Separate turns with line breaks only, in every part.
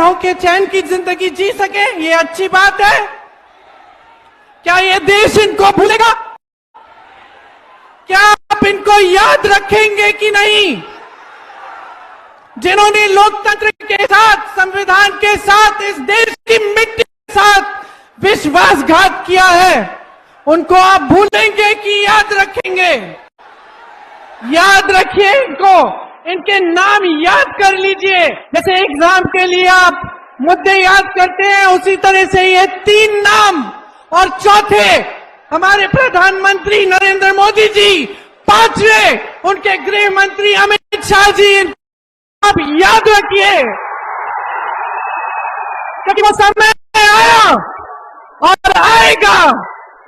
होकर चैन की जिंदगी जी सके, ये अच्छी बात है। क्या ये देश इनको भूलेगा? क्या आप इनको याद रखेंगे कि नहीं? जिन्होंने लोकतंत्र के साथ, संविधान के साथ, इस देश की मिट्टी के साथ विश्वासघात किया है, उनको आप भूलेंगे कि याद रखेंगे? याद रखिए इनको, इनके नाम याद कर लीजिए। जैसे एग्जाम के लिए आप मुद्दे याद करते हैं, उसी तरह से ये 3 नाम, और चौथे हमारे प्रधानमंत्री नरेंद्र मोदी जी, 5वें उनके गृह मंत्री अमित शाह जी, आप याद रखिए, क्योंकि वो समय आया और आएगा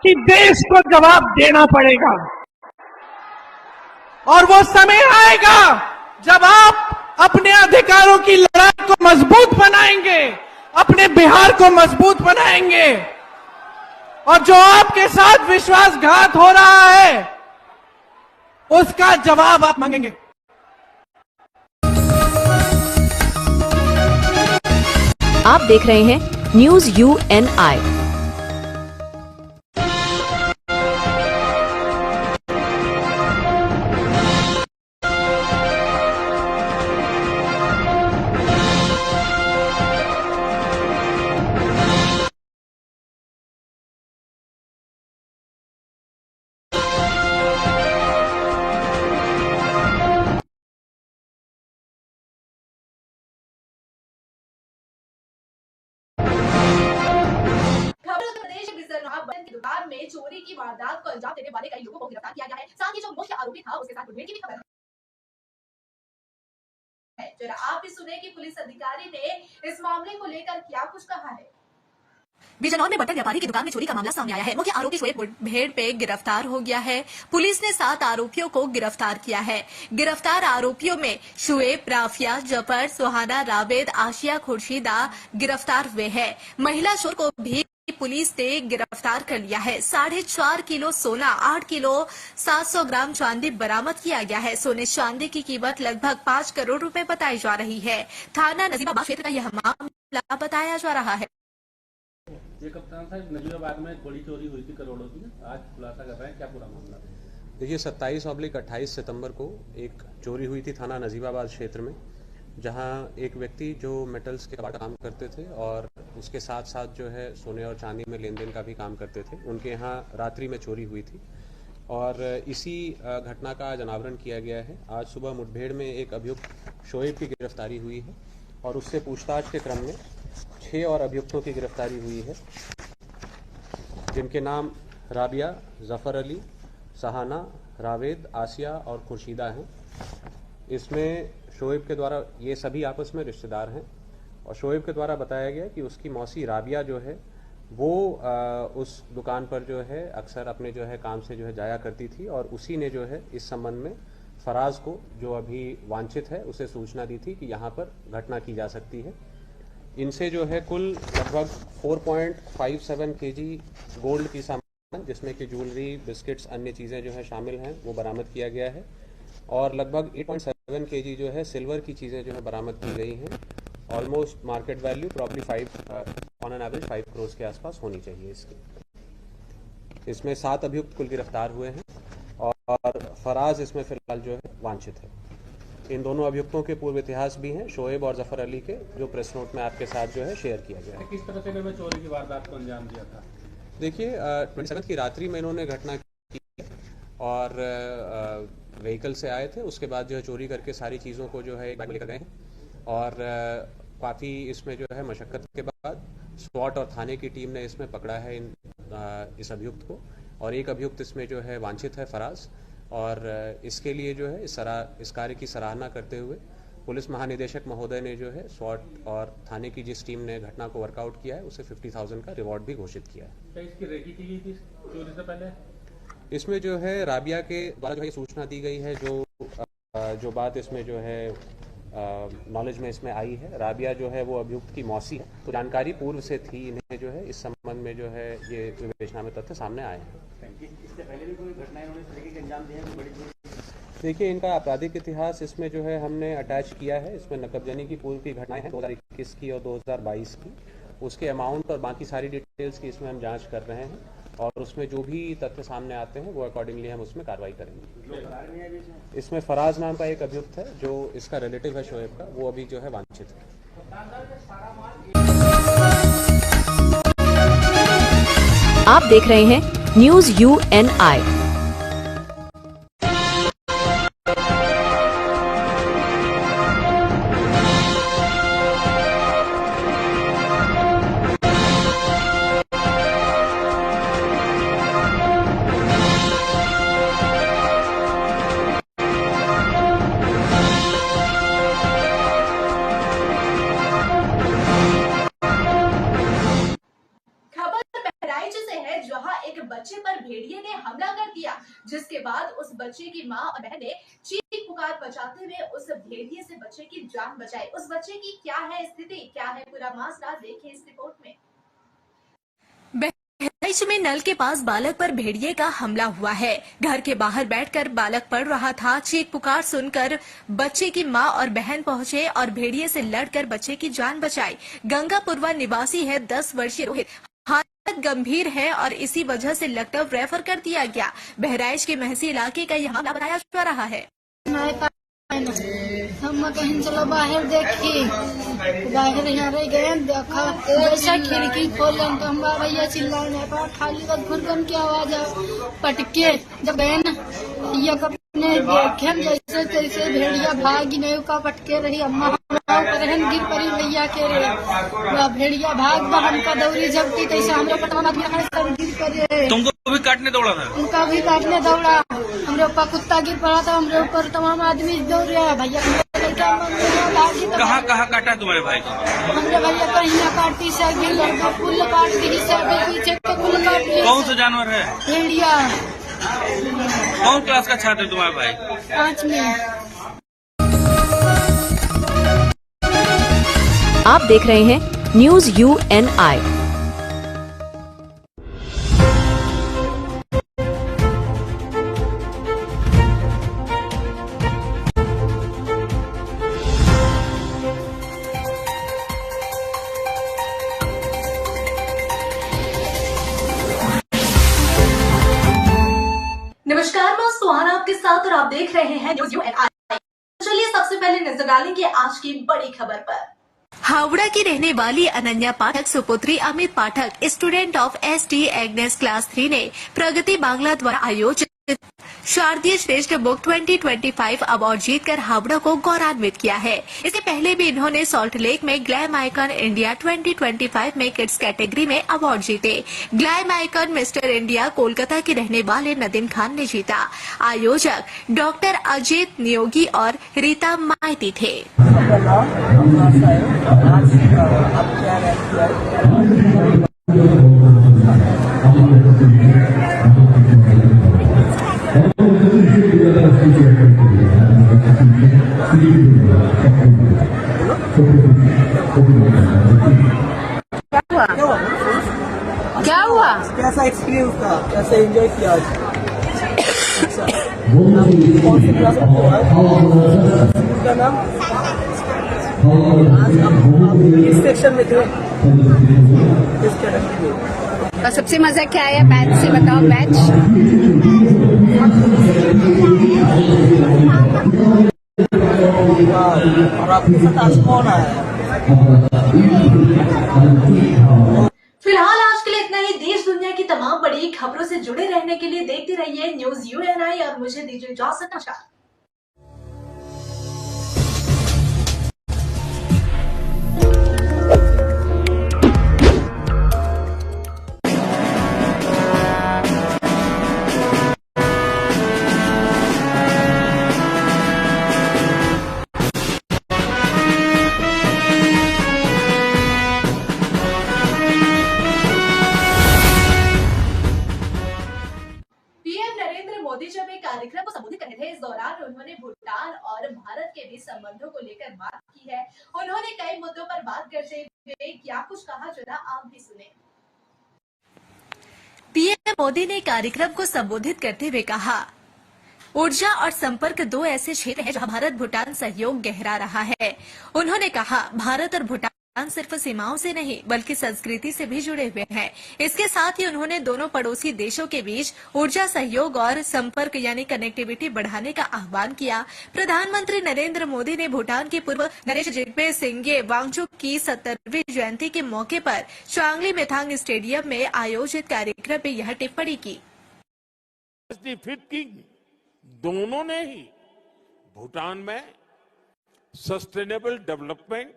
कि देश को जवाब देना पड़ेगा। और वो समय आएगा जब आप अपने अधिकारों की लड़ाई को मजबूत बनाएंगे, अपने बिहार को मजबूत बनाएंगे, और जो आपके साथ विश्वासघात हो रहा है उसका जवाब आप मांगेंगे।
आप देख रहे हैं न्यूज UNI।
दुकान में चोरी की वारदात को अंजाम देने वाले कई लोगों को गिरफ्तार किया गया है। साथ ही जो मुख्य आरोपी था उसके साथ मुठभेड़ की भी खबर है। जरा आप भी सुने कि पुलिस अधिकारी ने इस मामले को लेकर क्या कुछ कहा है।
बिजनौर में बर्तन व्यापारी की दुकान में चोरी का मामला सामने आया है। मुख्य आरोपी शोएब मुठभेड़ पे गिरफ्तार हो गया है। पुलिस ने 7 आरोपियों को गिरफ्तार किया है। गिरफ्तार आरोपियों में शुएब, राफिया, जफर, सुहाना, रावेद, आशिया, खुर्शीदा गिरफ्तार हुए हैं। महिला चोर को भी पुलिस ने गिरफ्तार कर लिया है। 4.5 किलो सोना, 8 किलो 700 ग्राम चांदी बरामद किया गया है। सोने चांदी की कीमत लगभग 5 करोड़ रुपए बताई जा रही है। थाना नजीबाबाद क्षेत्र का यह मामला बताया जा रहा है।
ये कप्तान साहब, नजीबाबाद में गोली चोरी हुई थी करोड़ों की, आज खुलासा कर रहे हैं, क्या पूरा मामला है?
देखिए 27/28 सितंबर को एक चोरी हुई थी थाना नजीबाबाद क्षेत्र में, जहां एक व्यक्ति जो मेटल्स के काम करते थे और उसके साथ साथ जो है सोने और चांदी में लेन देन का भी काम करते थे, उनके यहाँ रात्रि में चोरी हुई थी और इसी घटना का आज अनावरण किया गया है। आज सुबह मुठभेड़ में एक अभियुक्त शोएब की गिरफ्तारी हुई है और उससे पूछताछ के क्रम में 6 और अभियुक्तों की गिरफ्तारी हुई है, जिनके नाम राबिया, जफर अली, सहाना, रावेद, आसिया और खुर्शीदा हैं। इसमें शोएब के द्वारा, ये सभी आपस में रिश्तेदार हैं, और शोएब के द्वारा बताया गया कि उसकी मौसी राबिया जो है वो उस दुकान पर जो है अक्सर अपने जो है काम से जो है जाया करती थी, और उसी ने जो है इस संबंध में फराज को, जो अभी वांछित है, उसे सूचना दी थी कि यहाँ पर घटना की जा सकती है। इनसे जो है कुल लगभग 4.57 kg गोल्ड की सामान, जिसमें कि ज्वेलरी, बिस्किट्स, अन्य चीज़ें जो है शामिल हैं, वो बरामद किया गया है, और लगभग 8.7 kg जो है सिल्वर की चीज़ें जो है बरामद की गई हैं। Almost market value probably 5 on an average 5 crore के आसपास होनी चाहिए इसकी। इसमें 7 अभियुक्त कुल गिरफ्तार हुए हैं और फराज इसमें फिलहाल जो है वांछित है। इन दोनों अभियुक्तों के पूर्व इतिहास भी हैं, शोएब और जफर अली के, जो प्रेस नोट में आपके साथ जो है शेयर किया गया है।
किस तरह से इन्होंने चोरी की वारदात को अंजाम दिया था?
देखिए 27 की रात्रि में इन्होंने घटना की और व्हीकल से आए थे, उसके बाद जो है चोरी करके सारी चीज़ों को जो है एक बैग में लेकर गए हैं, और काफ़ी इसमें जो है मशक्क़त के बाद स्वाट और थाने की टीम ने इसमें पकड़ा है इस अभियुक्त को, और एक अभियुक्त इसमें जो है वांछित है, फराज, और इसके लिए जो है इस कार्य की सराहना करते हुए पुलिस महानिदेशक महोदय ने जो है स्वाट और थाने की जिस टीम ने घटना को वर्कआउट किया है उसे 50,000 का रिवॉर्ड भी घोषित किया है।
क्या इसकी रेकी की गई थी चोरी से पहले?
इसमें जो है राबिया के द्वारा जो है सूचना दी गई है, जो बात इसमें जो है नॉलेज में इसमें आई है, राबिया जो है वो अभियुक्त की मौसी है, तो जानकारी पूर्व से थी इन्हें जो है इस संबंध में जो है ये विवेचना में तथ्य सामने आए हैं।
इससे पहले भी कोई घटनाएं उन्होंने इस तरीके के अंजाम दिए हैं?
देखिए, इनका आपराधिक इतिहास इसमें जो है हमने अटैच किया है। इसमें नकबजनी की पूर्व की घटनाएं हैं 2021 की और 2022 की, उसके अमाउंट और बाकी सारी डिटेल्स की इसमें हम जांच कर रहे हैं और उसमें जो भी तथ्य सामने आते हैं वो अकॉर्डिंगली हम उसमें कार्रवाई करेंगे। इसमें फराज नाम का एक अभियुक्त है जो इसका रिलेटिव है शोएब का, वो अभी जो है वांछित है।
आप देख रहे हैं न्यूज UNI।
जहां एक बच्चे पर भेड़िए ने हमला कर दिया, जिसके बाद उस बच्चे की मां और बहन ने चीख पुकार मचाते हुए उस भेड़िए से बच्चे की जान बचाई। उस बच्चे की क्या है स्थिति, क्या है पूरा मामला, देखिए इस रिपोर्ट में।
बहराइच में नल के पास बालक पर भेड़िए का हमला हुआ है। घर के बाहर बैठकर बालक पढ़ रहा था। चीख पुकार सुनकर बच्चे की मां और बहन पहुंचे और भेड़िए से लड़कर बच्चे की जान बचाई। गंगापुरवा निवासी है 10 वर्षीय रोहित, हालत गंभीर है और इसी वजह से लखनऊ रेफर कर दिया गया। बहराइच के महसी इलाके का यह मामला बताया जा रहा है।
हम कहीं चलो बाहर देखी, बाहर यहाँ रह गए, देखा जैसा खिड़की खोलन तो हम भैया चिल्लाने पर खाली बस घुरकन की आवाज पटके जब ये अपने देखे जैसे तैसे भेड़िया भागी नहीं का पटके रही। अम्मा रहन गिर पड़ी भैया के रे, भेड़िया भाग बहन का दौरी झपटी तैसे हम लोग सब गिर पड़े।
तुमको भी काटने दौड़ा था?
उनका भी काटने दौड़ा। हमरे ऊपर कुत्ता गिर पड़ा था, हमरे ऊपर तमाम आदमी दौड़ रहा है। भैया
कहाँ कहाँ काटा तुम्हारे भाई को?
हमरे भैया कहीं ना काटी से फुल काट दी से पीछे के फुल काट दी।
कौन सा जानवर है?
भेड़िया।
कौन क्लास का छात्र है तुम्हारा भाई?
5 में।
आप देख रहे हैं न्यूज UNI।
नमस्कार, मैं सुहाना आपके साथ और आप देख रहे हैं न्यूज UNI। चलिए सबसे पहले नजर डालेंगे आज की बड़ी खबर पर।
हावड़ा की रहने वाली अनन्या पाठक सुपुत्री Amit Pathak student of ST Agnes class 3 ने प्रगति बांग्ला द्वारा आयोजित शारदीय श्रेष्ठ बुक 2025 अवार्ड जीतकर हावड़ा को गौरवान्वित किया है। इससे पहले भी इन्होंने सॉल्ट लेक में ग्लैम आइकन इंडिया 2025 में किड्स कैटेगरी में अवार्ड जीते। Glam icon mister India Kolkata के रहने वाले नदीम खान ने जीता। आयोजक डॉक्टर अजीत नियोगी और रीता माइती थे।
क्या हुआ?
कैसा एक्सपीरियंस था, कैसे एंजॉय किया आज? का नाम आज आप किस सेक्शन में थे? किस कैटेगरी में?
और सबसे मजा क्या आया बैच से बताओ। बैच
और आपके साथ आज कौन आया?
फिलहाल आज के लिए इतना ही। देश दुनिया की तमाम बड़ी खबरों से जुड़े रहने के लिए देखते रहिए न्यूज UNI और मुझे दीजिए इजाजत। नमस्कार। मोदी जब एक कार्यक्रम को संबोधित कर रहे थे, इस दौरान उन्होंने भूटान और भारत के बीच संबंधों को लेकर बात की है। उन्होंने कई मुद्दों पर बात करते हुए क्या कुछ कहा, जरा आप भी सुने।
पीएम मोदी ने कार्यक्रम को संबोधित करते हुए कहा, ऊर्जा और संपर्क दो ऐसे क्षेत्र हैं जहां भारत भूटान सहयोग गहरा रहा है। उन्होंने कहा, भारत और भूटान सिर्फ सीमाओं से नहीं बल्कि संस्कृति से भी जुड़े हुए हैं। इसके साथ ही उन्होंने दोनों पड़ोसी देशों के बीच ऊर्जा सहयोग और संपर्क यानी कनेक्टिविटी बढ़ाने का आह्वान किया। प्रधानमंत्री नरेंद्र मोदी ने भूटान के पूर्व नरेश जिग्मे सिंगे वांगचुक की 70वीं जयंती के मौके पर चांगली मेथांग स्टेडियम में आयोजित कार्यक्रम में यह टिप्पणी की।
दोनों ने ही भूटान में सस्टेनेबल डेवलपमेंट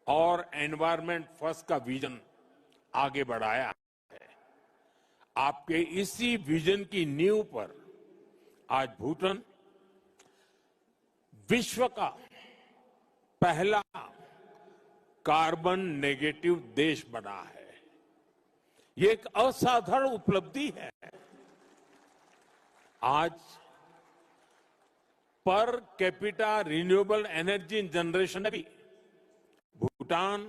और एनवायरमेंट फर्स्ट का विजन आगे बढ़ाया है। आपके इसी विजन की नींव पर आज भूटान विश्व का पहला कार्बन नेगेटिव देश बना है। ये एक असाधारण उपलब्धि है। आज per capita renewable energy generation में भी भूटान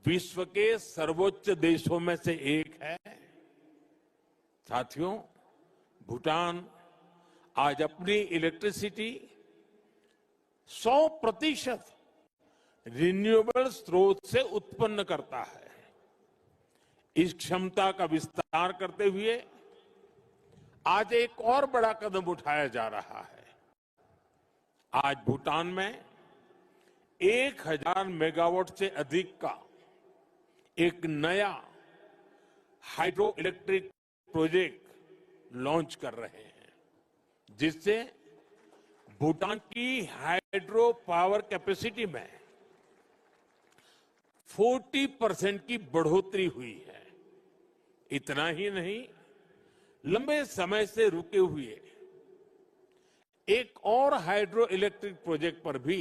विश्व के सर्वोच्च देशों में से एक है। साथियों, भूटान आज अपनी इलेक्ट्रिसिटी 100% रिन्यूएबल स्रोत से उत्पन्न करता है। इस क्षमता का विस्तार करते हुए आज एक और बड़ा कदम उठाया जा रहा है। आज भूटान में 1000 मेगावाट से अधिक का एक नया हाइड्रो इलेक्ट्रिक प्रोजेक्ट लॉन्च कर रहे हैं, जिससे भूटान की हाइड्रो पावर कैपेसिटी में 40% की बढ़ोतरी हुई है। इतना ही नहीं, लंबे समय से रुके हुए एक और हाइड्रो इलेक्ट्रिक प्रोजेक्ट पर भी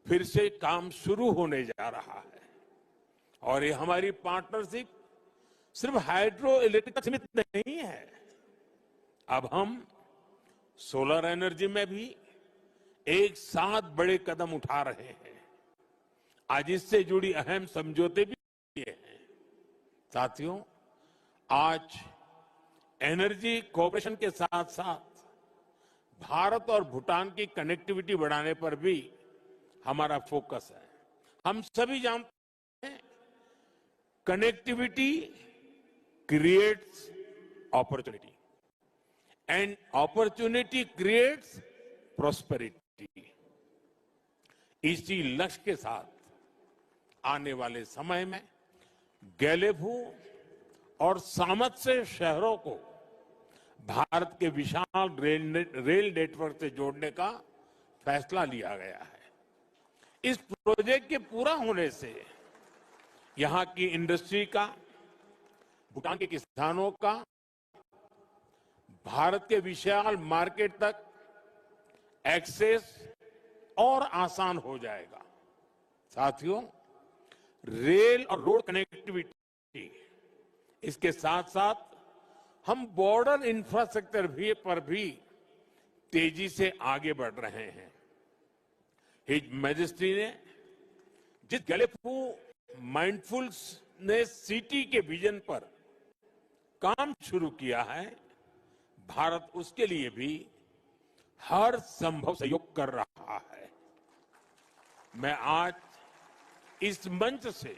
फिर से काम शुरू होने जा रहा है। और ये हमारी पार्टनरशिप सिर्फ हाइड्रो इलेक्ट्रिक तक सीमित नहीं है। अब हम सोलर एनर्जी में भी एक साथ बड़े कदम उठा रहे हैं। आज इससे जुड़ी अहम समझौते भी किए हैं। साथियों, आज एनर्जी कोऑपरेशन के साथ साथ भारत और भूटान की कनेक्टिविटी बढ़ाने पर भी हमारा फोकस है। हम सभी जानते हैं, connectivity creates opportunity and opportunity creates prosperity. इसी लक्ष्य के साथ आने वाले समय में गैलेफू और सामत्से शहरों को भारत के विशाल रेल नेटवर्क से जोड़ने का फैसला लिया गया है। इस प्रोजेक्ट के पूरा होने से यहां की इंडस्ट्री का, भूटान के किसानों का भारत के विशाल मार्केट तक एक्सेस और आसान हो जाएगा। साथियों, रेल और रोड कनेक्टिविटी, इसके साथ साथ हम बॉर्डर इंफ्रास्ट्रक्चर पर भी तेजी से आगे बढ़ रहे हैं। हिज मैजेस्टी ने जिस गैलेफू माइंडफुलनेस सिटी के विजन पर काम शुरू किया है, भारत उसके लिए भी हर संभव सहयोग कर रहा है। मैं आज इस मंच से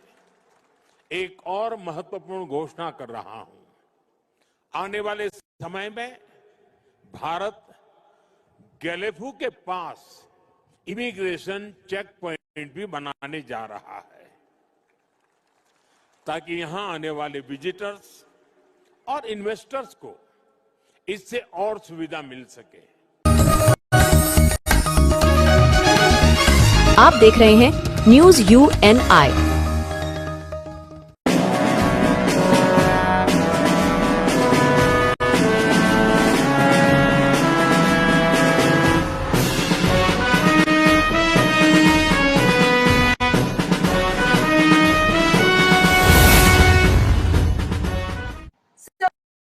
एक और महत्वपूर्ण घोषणा कर रहा हूं। आने वाले समय में भारत गैलेफू के पास इमिग्रेशन चेक पॉइंट भी बनाने जा रहा है, ताकि यहां आने वाले विजिटर्स और इन्वेस्टर्स को इससे और सुविधा मिल सके।
आप देख रहे हैं न्यूज UNI।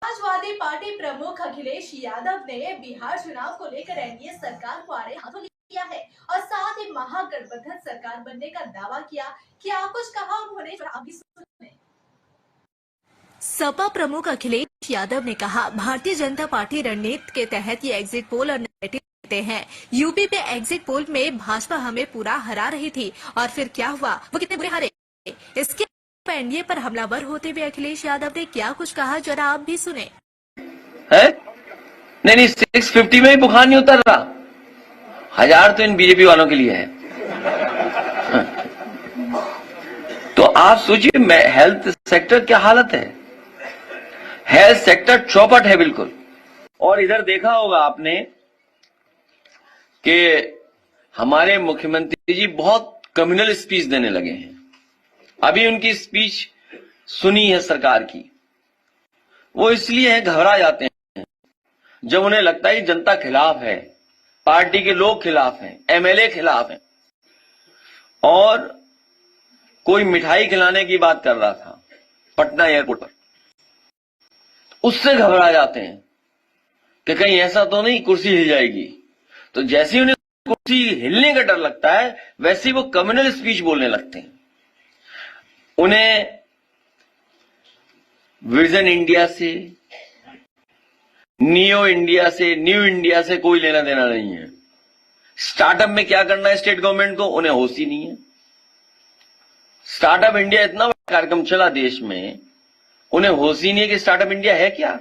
समाजवादी पार्टी प्रमुख अखिलेश यादव ने बिहार चुनाव को लेकर एनडीए सरकार को आड़े हाथों लिया है और साथ ही महागठबंधन सरकार बनने का दावा किया। क्या कुछ कहा उन्होंने, आप भी सुने।
सपा प्रमुख अखिलेश यादव ने कहा, भारतीय जनता पार्टी रणनीति के तहत ये एग्जिट पोल और नैरेटिव देते हैं। यूपी पे एग्जिट पोल में भाजपा हमें पूरा हरा रही थी और फिर क्या हुआ, वो कितने बुरे हारे। इसके एनडीए पर हमलावर होते हुए अखिलेश यादव ने क्या कुछ कहा, जरा आप भी सुने।
है? नहीं 650 में ही बुखार नहीं उतर रहा, 1000 तो इन बीजेपी वालों के लिए है। तो आप सोचिए हेल्थ सेक्टर क्या हालत है, हेल्थ सेक्टर चौपट है बिल्कुल। और इधर देखा होगा आपने कि हमारे मुख्यमंत्री जी बहुत कम्युनल स्पीच देने लगे हैं। अभी उनकी स्पीच सुनी है सरकार की, वो इसलिए घबरा जाते हैं जब उन्हें लगता है जनता खिलाफ है, पार्टी के लोग खिलाफ हैं, एमएलए खिलाफ हैं। और कोई मिठाई खिलाने की बात कर रहा था पटना एयरपोर्ट पर, उससे घबरा जाते हैं कि कहीं ऐसा तो नहीं कुर्सी हिल जाएगी। तो जैसे ही उन्हें कुर्सी हिलने का डर लगता है, वैसे ही वो कम्युनल स्पीच बोलने लगते हैं। उन्हें विजन इंडिया से, न्यू इंडिया से कोई लेना देना नहीं है। स्टार्टअप में क्या करना है स्टेट गवर्नमेंट को, उन्हें होश ही नहीं है। स्टार्टअप इंडिया इतना बड़ा कार्यक्रम चला देश में, उन्हें होश ही नहीं है कि स्टार्टअप इंडिया है क्या।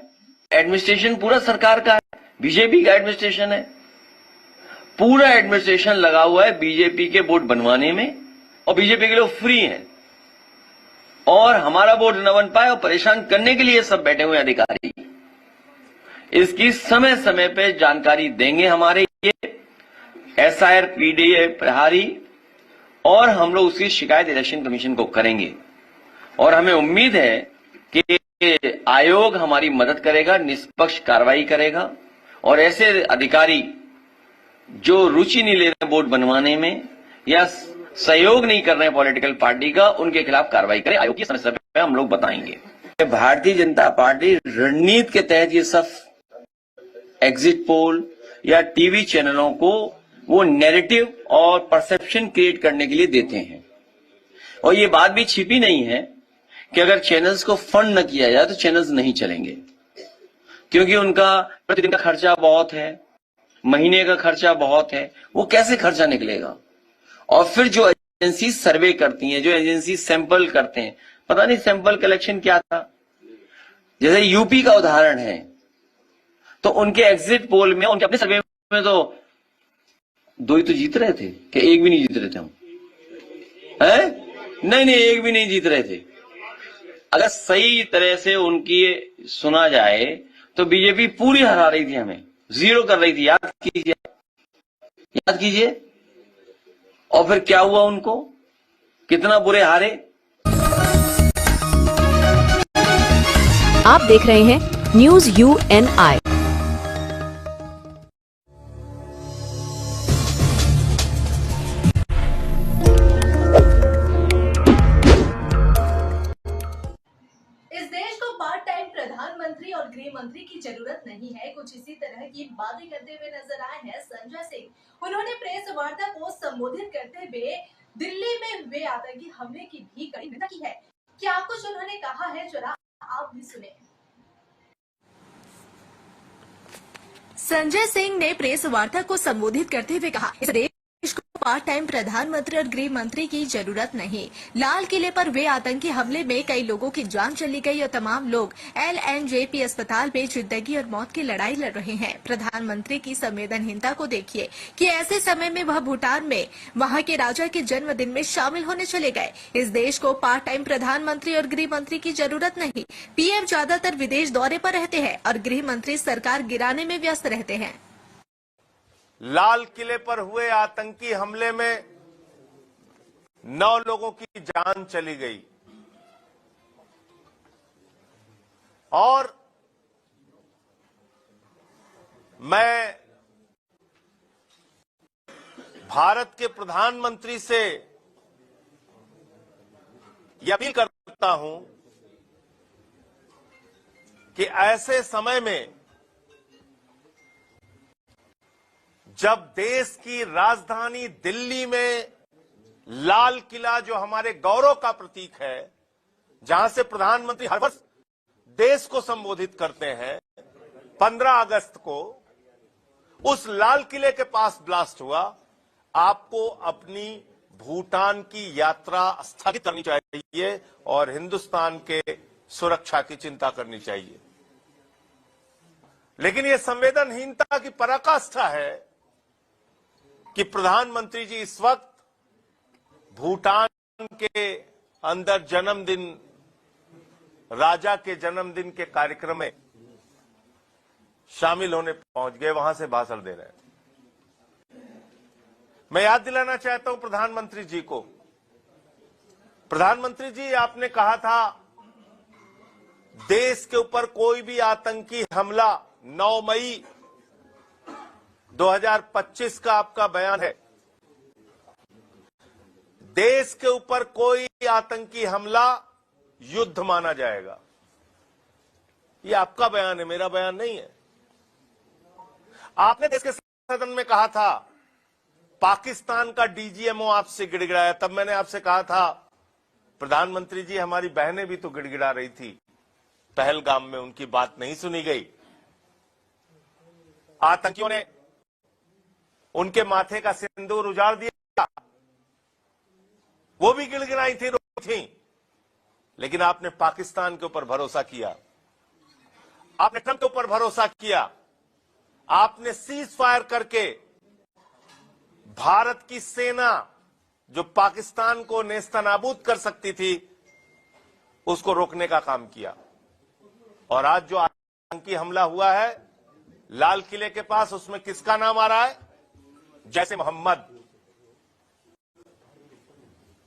एडमिनिस्ट्रेशन पूरा सरकार का है, बीजेपी का एडमिनिस्ट्रेशन है, पूरा एडमिनिस्ट्रेशन लगा हुआ है बीजेपी के वोट बनवाने में, और बीजेपी के लोग फ्री हैं और हमारा वोट न बन पाए और परेशान करने के लिए सब बैठे हुए अधिकारी। इसकी समय समय पे जानकारी देंगे हमारे ये एसआईआर, पीडीए प्रहारी, और हम लोग उसकी शिकायत इलेक्शन कमीशन को करेंगे। और हमें उम्मीद है कि आयोग हमारी मदद करेगा, निष्पक्ष कार्रवाई करेगा, और ऐसे अधिकारी जो रुचि नहीं ले रहे वोट बनवाने में या सहयोग नहीं कर रहे हैं पॉलिटिकल पार्टी का, उनके खिलाफ कार्रवाई करें। आयोग की समस्या पे हम लोग बताएंगे। भारतीय जनता पार्टी रणनीति के तहत ये सब एग्जिट पोल या टीवी चैनलों को वो नैरेटिव और परसेप्शन क्रिएट करने के लिए देते हैं। और ये बात भी छिपी नहीं है कि अगर चैनल्स को फंड न किया जाए तो चैनल्स नहीं चलेंगे, क्योंकि उनका प्रतिदिन का खर्चा बहुत है, महीने का खर्चा बहुत है, वो कैसे खर्चा निकलेगा। और फिर जो एजेंसी सर्वे करती हैं, जो एजेंसी सैंपल करते हैं, पता नहीं सैंपल कलेक्शन क्या था। जैसे यूपी का उदाहरण है, तो उनके एग्जिट पोल में, उनके अपने सर्वे में तो 2 ही तो जीत रहे थे, कि एक भी नहीं जीत रहे थे हम, हैं? नहीं एक भी नहीं जीत रहे थे। अगर सही तरह से उनकी सुना जाए तो बीजेपी पूरी हरा रही थी, हमें 0 कर रही थी, याद कीजिए। और फिर क्या हुआ, उनको कितना बुरे हारे।
आप देख रहे हैं न्यूज UNI।
प्रधानमंत्री और गृह मंत्री की जरूरत नहीं है। कुछ इसी तरह की बातें करते हुए नजर आए हैं संजय सिंह। उन्होंने प्रेस वार्ता को संबोधित करते हुए दिल्ली में हुए आतंकी हमले की भी कड़ी निंदा की है। क्या कुछ उन्होंने कहा है, जरा आप भी सुने।
संजय सिंह ने प्रेस वार्ता को संबोधित करते हुए कहा, इस देश को पार्ट टाइम प्रधानमंत्री और गृह मंत्री की जरूरत नहीं। लाल किले पर हुए आतंकी हमले में कई लोगों की जान चली गई और तमाम लोग LNJP अस्पताल में जिंदगी और मौत की लड़ाई लड़ रहे हैं। प्रधानमंत्री की संवेदनहीनता को देखिए कि ऐसे समय में वह भूटान में वहां के राजा के जन्मदिन में शामिल होने चले गए। इस देश को पार्ट टाइम प्रधानमंत्री और गृह मंत्री की जरूरत नहीं। PM ज्यादातर विदेश दौरे पर रहते हैं और गृह मंत्री सरकार गिराने में व्यस्त रहते हैं।
लाल किले पर हुए आतंकी हमले में 9 लोगों की जान चली गई और मैं भारत के प्रधानमंत्री से यह अपील करता हूं कि ऐसे समय में जब देश की राजधानी दिल्ली में लाल किला, जो हमारे गौरव का प्रतीक है, जहां से प्रधानमंत्री हर वर्ष देश को संबोधित करते हैं, 15 अगस्त को उस लाल किले के पास ब्लास्ट हुआ, आपको अपनी भूटान की यात्रा स्थगित करनी चाहिए और हिंदुस्तान के सुरक्षा की चिंता करनी चाहिए। लेकिन यह संवेदनहीनता की पराकाष्ठा है कि प्रधानमंत्री जी इस वक्त भूटान के अंदर जन्मदिन, राजा के जन्मदिन के कार्यक्रम में शामिल होने पहुंच गए, वहां से भाषण दे रहे हैं। मैं याद दिलाना चाहता हूं प्रधानमंत्री जी को, प्रधानमंत्री जी आपने कहा था देश के ऊपर कोई भी आतंकी हमला, 9 मई 2025 का आपका बयान है, देश के ऊपर कोई आतंकी हमला युद्ध माना जाएगा। यह आपका बयान है, मेरा बयान नहीं है। आपने देश के सदन में कहा था पाकिस्तान का डीजीएमओ आपसे गिड़गिड़ाया, तब मैंने आपसे कहा था प्रधानमंत्री जी हमारी बहनें भी तो गिड़गिड़ा रही थी पहलगाम में, उनकी बात नहीं सुनी गई। आतंकियों ने उनके माथे का सिंदूर उजाड़ दिया, वो भी गिड़गिड़ाई थी, रोई थी, लेकिन आपने पाकिस्तान के ऊपर भरोसा किया, आपने ट्रंप के ऊपर भरोसा किया, आपने सीज फायर करके भारत की सेना जो पाकिस्तान को नेस्तनाबूद कर सकती थी उसको रोकने का काम किया। और आज जो आतंकी हमला हुआ है लाल किले के पास, उसमें किसका नाम आ रहा है? जैसे मोहम्मद,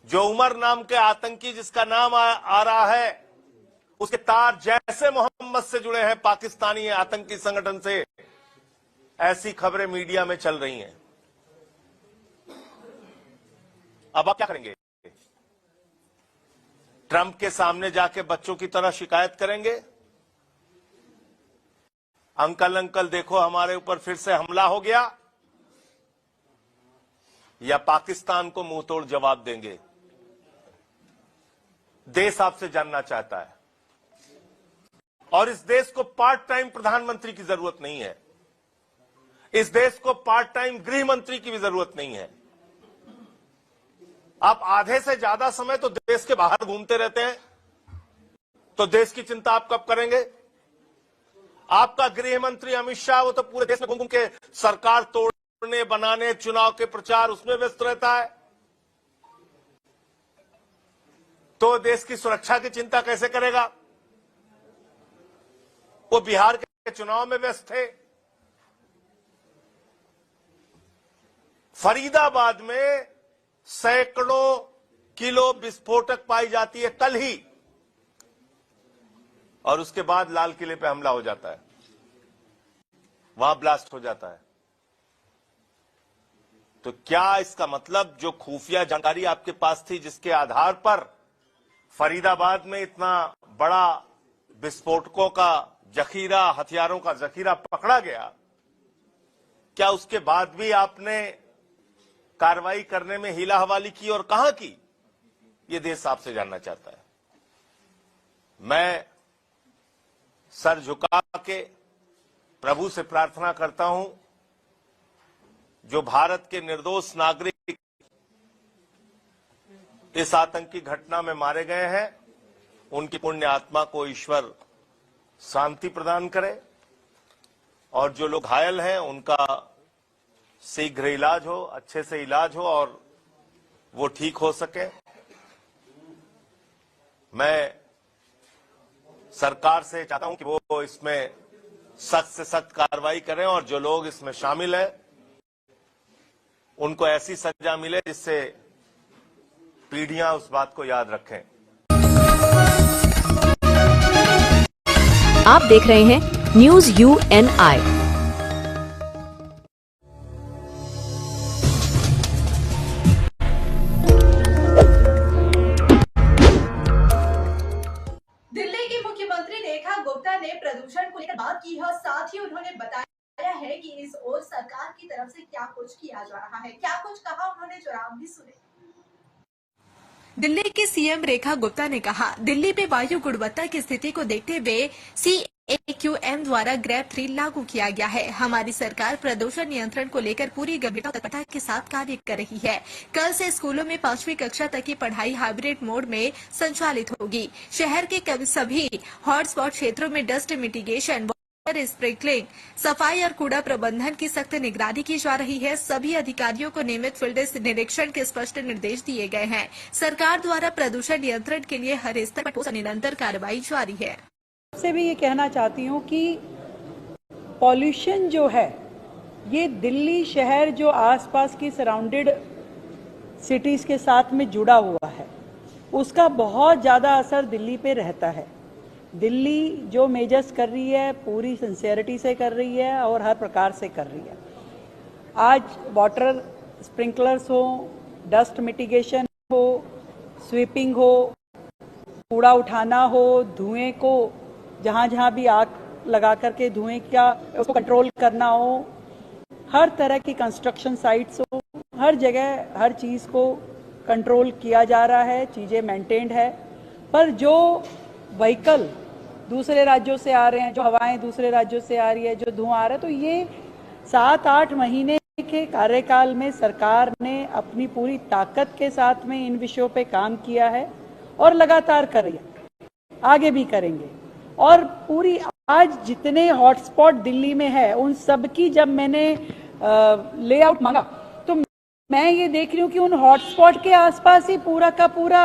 जो उमर नाम के आतंकी जिसका नाम आ रहा है, उसके तार जैसे मोहम्मद से जुड़े हैं, पाकिस्तानी आतंकी संगठन से। ऐसी खबरें मीडिया में चल रही हैं। अब आप क्या करेंगे? ट्रंप के सामने जाके बच्चों की तरह शिकायत करेंगे, अंकल अंकल देखो हमारे ऊपर फिर से हमला हो गया, या पाकिस्तान को मुंह तोड़ जवाब देंगे? देश आपसे जानना चाहता है। और इस देश को पार्ट टाइम प्रधानमंत्री की जरूरत नहीं है, इस देश को पार्ट टाइम गृह मंत्री की भी जरूरत नहीं है। आप आधे से ज्यादा समय तो देश के बाहर घूमते रहते हैं, तो देश की चिंता आप कब करेंगे? आपका गृह मंत्री अमित शाह, वो तो पूरे देश में घूम घूम के सरकार तोड़ने, बनाने, चुनाव के प्रचार, उसमें व्यस्त रहता है, तो देश की सुरक्षा की चिंता कैसे करेगा? वो बिहार के चुनाव में व्यस्त थे। फरीदाबाद में सैकड़ों किलो विस्फोटक पाई जाती है कल ही, और उसके बाद लाल किले पे हमला हो जाता है, वहां ब्लास्ट हो जाता है। तो क्या इसका मतलब जो खुफिया जानकारी आपके पास थी, जिसके आधार पर फरीदाबाद में इतना बड़ा विस्फोटकों का जखीरा, हथियारों का जखीरा पकड़ा गया, क्या उसके बाद भी आपने कार्रवाई करने में हीला हवाली की, और कहां की? यह देश आपसे जानना चाहता है। मैं सर झुका के प्रभु से प्रार्थना करता हूं, जो भारत के निर्दोष नागरिक इस आतंकी घटना में मारे गए हैं, उनकी पुण्य आत्मा को ईश्वर शांति प्रदान करे, और जो लोग घायल हैं उनका शीघ्र इलाज हो, अच्छे से इलाज हो और वो ठीक हो सके। मैं सरकार से चाहता हूं कि वो इसमें सख्त से सख्त कार्रवाई करें, और जो लोग इसमें शामिल हैं उनको ऐसी सजा मिले जिससे पीढ़ियां उस बात को याद रखें।
आप देख रहे हैं न्यूज UNI।
दिल्ली की मुख्यमंत्री रेखा गुप्ता ने प्रदूषण को लेकर बात की है, और साथ ही उन्होंने बताया है कि इस ओर सरकार की तरफ से क्या कुछ किया जा रहा है, क्या कुछ कहा उन्होंने, जरा भी सुने।
दिल्ली की सीएम रेखा गुप्ता ने कहा, दिल्ली में वायु गुणवत्ता की स्थिति को देखते हुए CAQM द्वारा ग्रेड 3 लागू किया गया है। हमारी सरकार प्रदूषण नियंत्रण को लेकर पूरी गंभीरता और तत्परता के साथ कार्य कर रही है। कल से स्कूलों में 5वीं कक्षा तक की पढ़ाई हाइब्रिड मोड में संचालित होगी। शहर के सभी हॉटस्पॉट क्षेत्रों में डस्ट मिटिगेशन, स्प्रिंकलिंग, सफाई और कूड़ा प्रबंधन की सख्त निगरानी की जा रही है। सभी अधिकारियों को नियमित फील्ड निरीक्षण के स्पष्ट निर्देश दिए गए हैं। सरकार द्वारा प्रदूषण नियंत्रण के लिए हर स्तर पर ठोस और निरंतर कार्रवाई जारी है।
से भी ये कहना चाहती हूँ कि पॉल्यूशन जो है ये दिल्ली शहर जो आसपास की सराउंडेड सिटीज के साथ में जुड़ा हुआ है, उसका बहुत ज़्यादा असर दिल्ली पे रहता है। दिल्ली जो मेजर्स कर रही है पूरी सिंसियरिटी से कर रही है और हर प्रकार से कर रही है। आज वाटर स्प्रिंकलर्स हो, डस्ट मिटिगेशन हो, स्वीपिंग हो, कूड़ा उठाना हो, धुएं को जहाँ जहाँ भी आग लगा करके धुएं का उसको कंट्रोल करना हो, हर तरह की कंस्ट्रक्शन साइट्स हो, हर जगह हर चीज़ को कंट्रोल किया जा रहा है, चीज़ें मेंटेन्ड है। पर जो व्हीकल दूसरे राज्यों से आ रहे हैं, जो हवाएं दूसरे राज्यों से आ रही है, जो धुआं आ रहा है, तो ये 7-8 महीने के कार्यकाल में सरकार ने अपनी पूरी ताकत के साथ में इन विषयों पे काम किया है और लगातार कर रही है, आगे भी करेंगे। और पूरी आज जितने हॉटस्पॉट दिल्ली में है उन सब की जब मैंने लेआउट मांगा तो मैं ये देख रही हूँ कि उन हॉटस्पॉट के आसपास ही पूरा का पूरा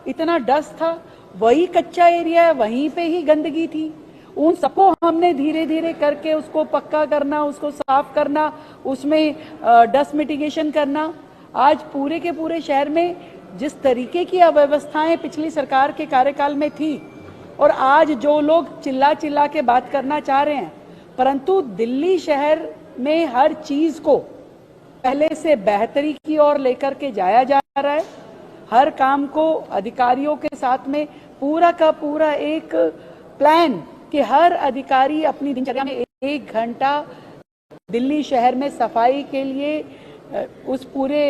इतना डस्ट था, वही कच्चा एरिया है, वहीं पे ही गंदगी थी। उन सबको हमने धीरे धीरे करके उसको पक्का करना, उसको साफ करना, उसमें डस्ट मिटिगेशन करना। आज पूरे के पूरे शहर में जिस तरीके की अव्यवस्थाएं पिछली सरकार के कार्यकाल में थी और आज जो लोग चिल्ला चिल्ला के बात करना चाह रहे हैं, परंतु दिल्ली शहर में हर चीज को पहले से बेहतरी की ओर लेकर के जाया जा रहा है। हर काम को अधिकारियों के साथ में पूरा का पूरा एक प्लान कि हर अधिकारी अपनी दिनचर्या में 1 घंटा दिल्ली शहर में सफाई के लिए उस पूरे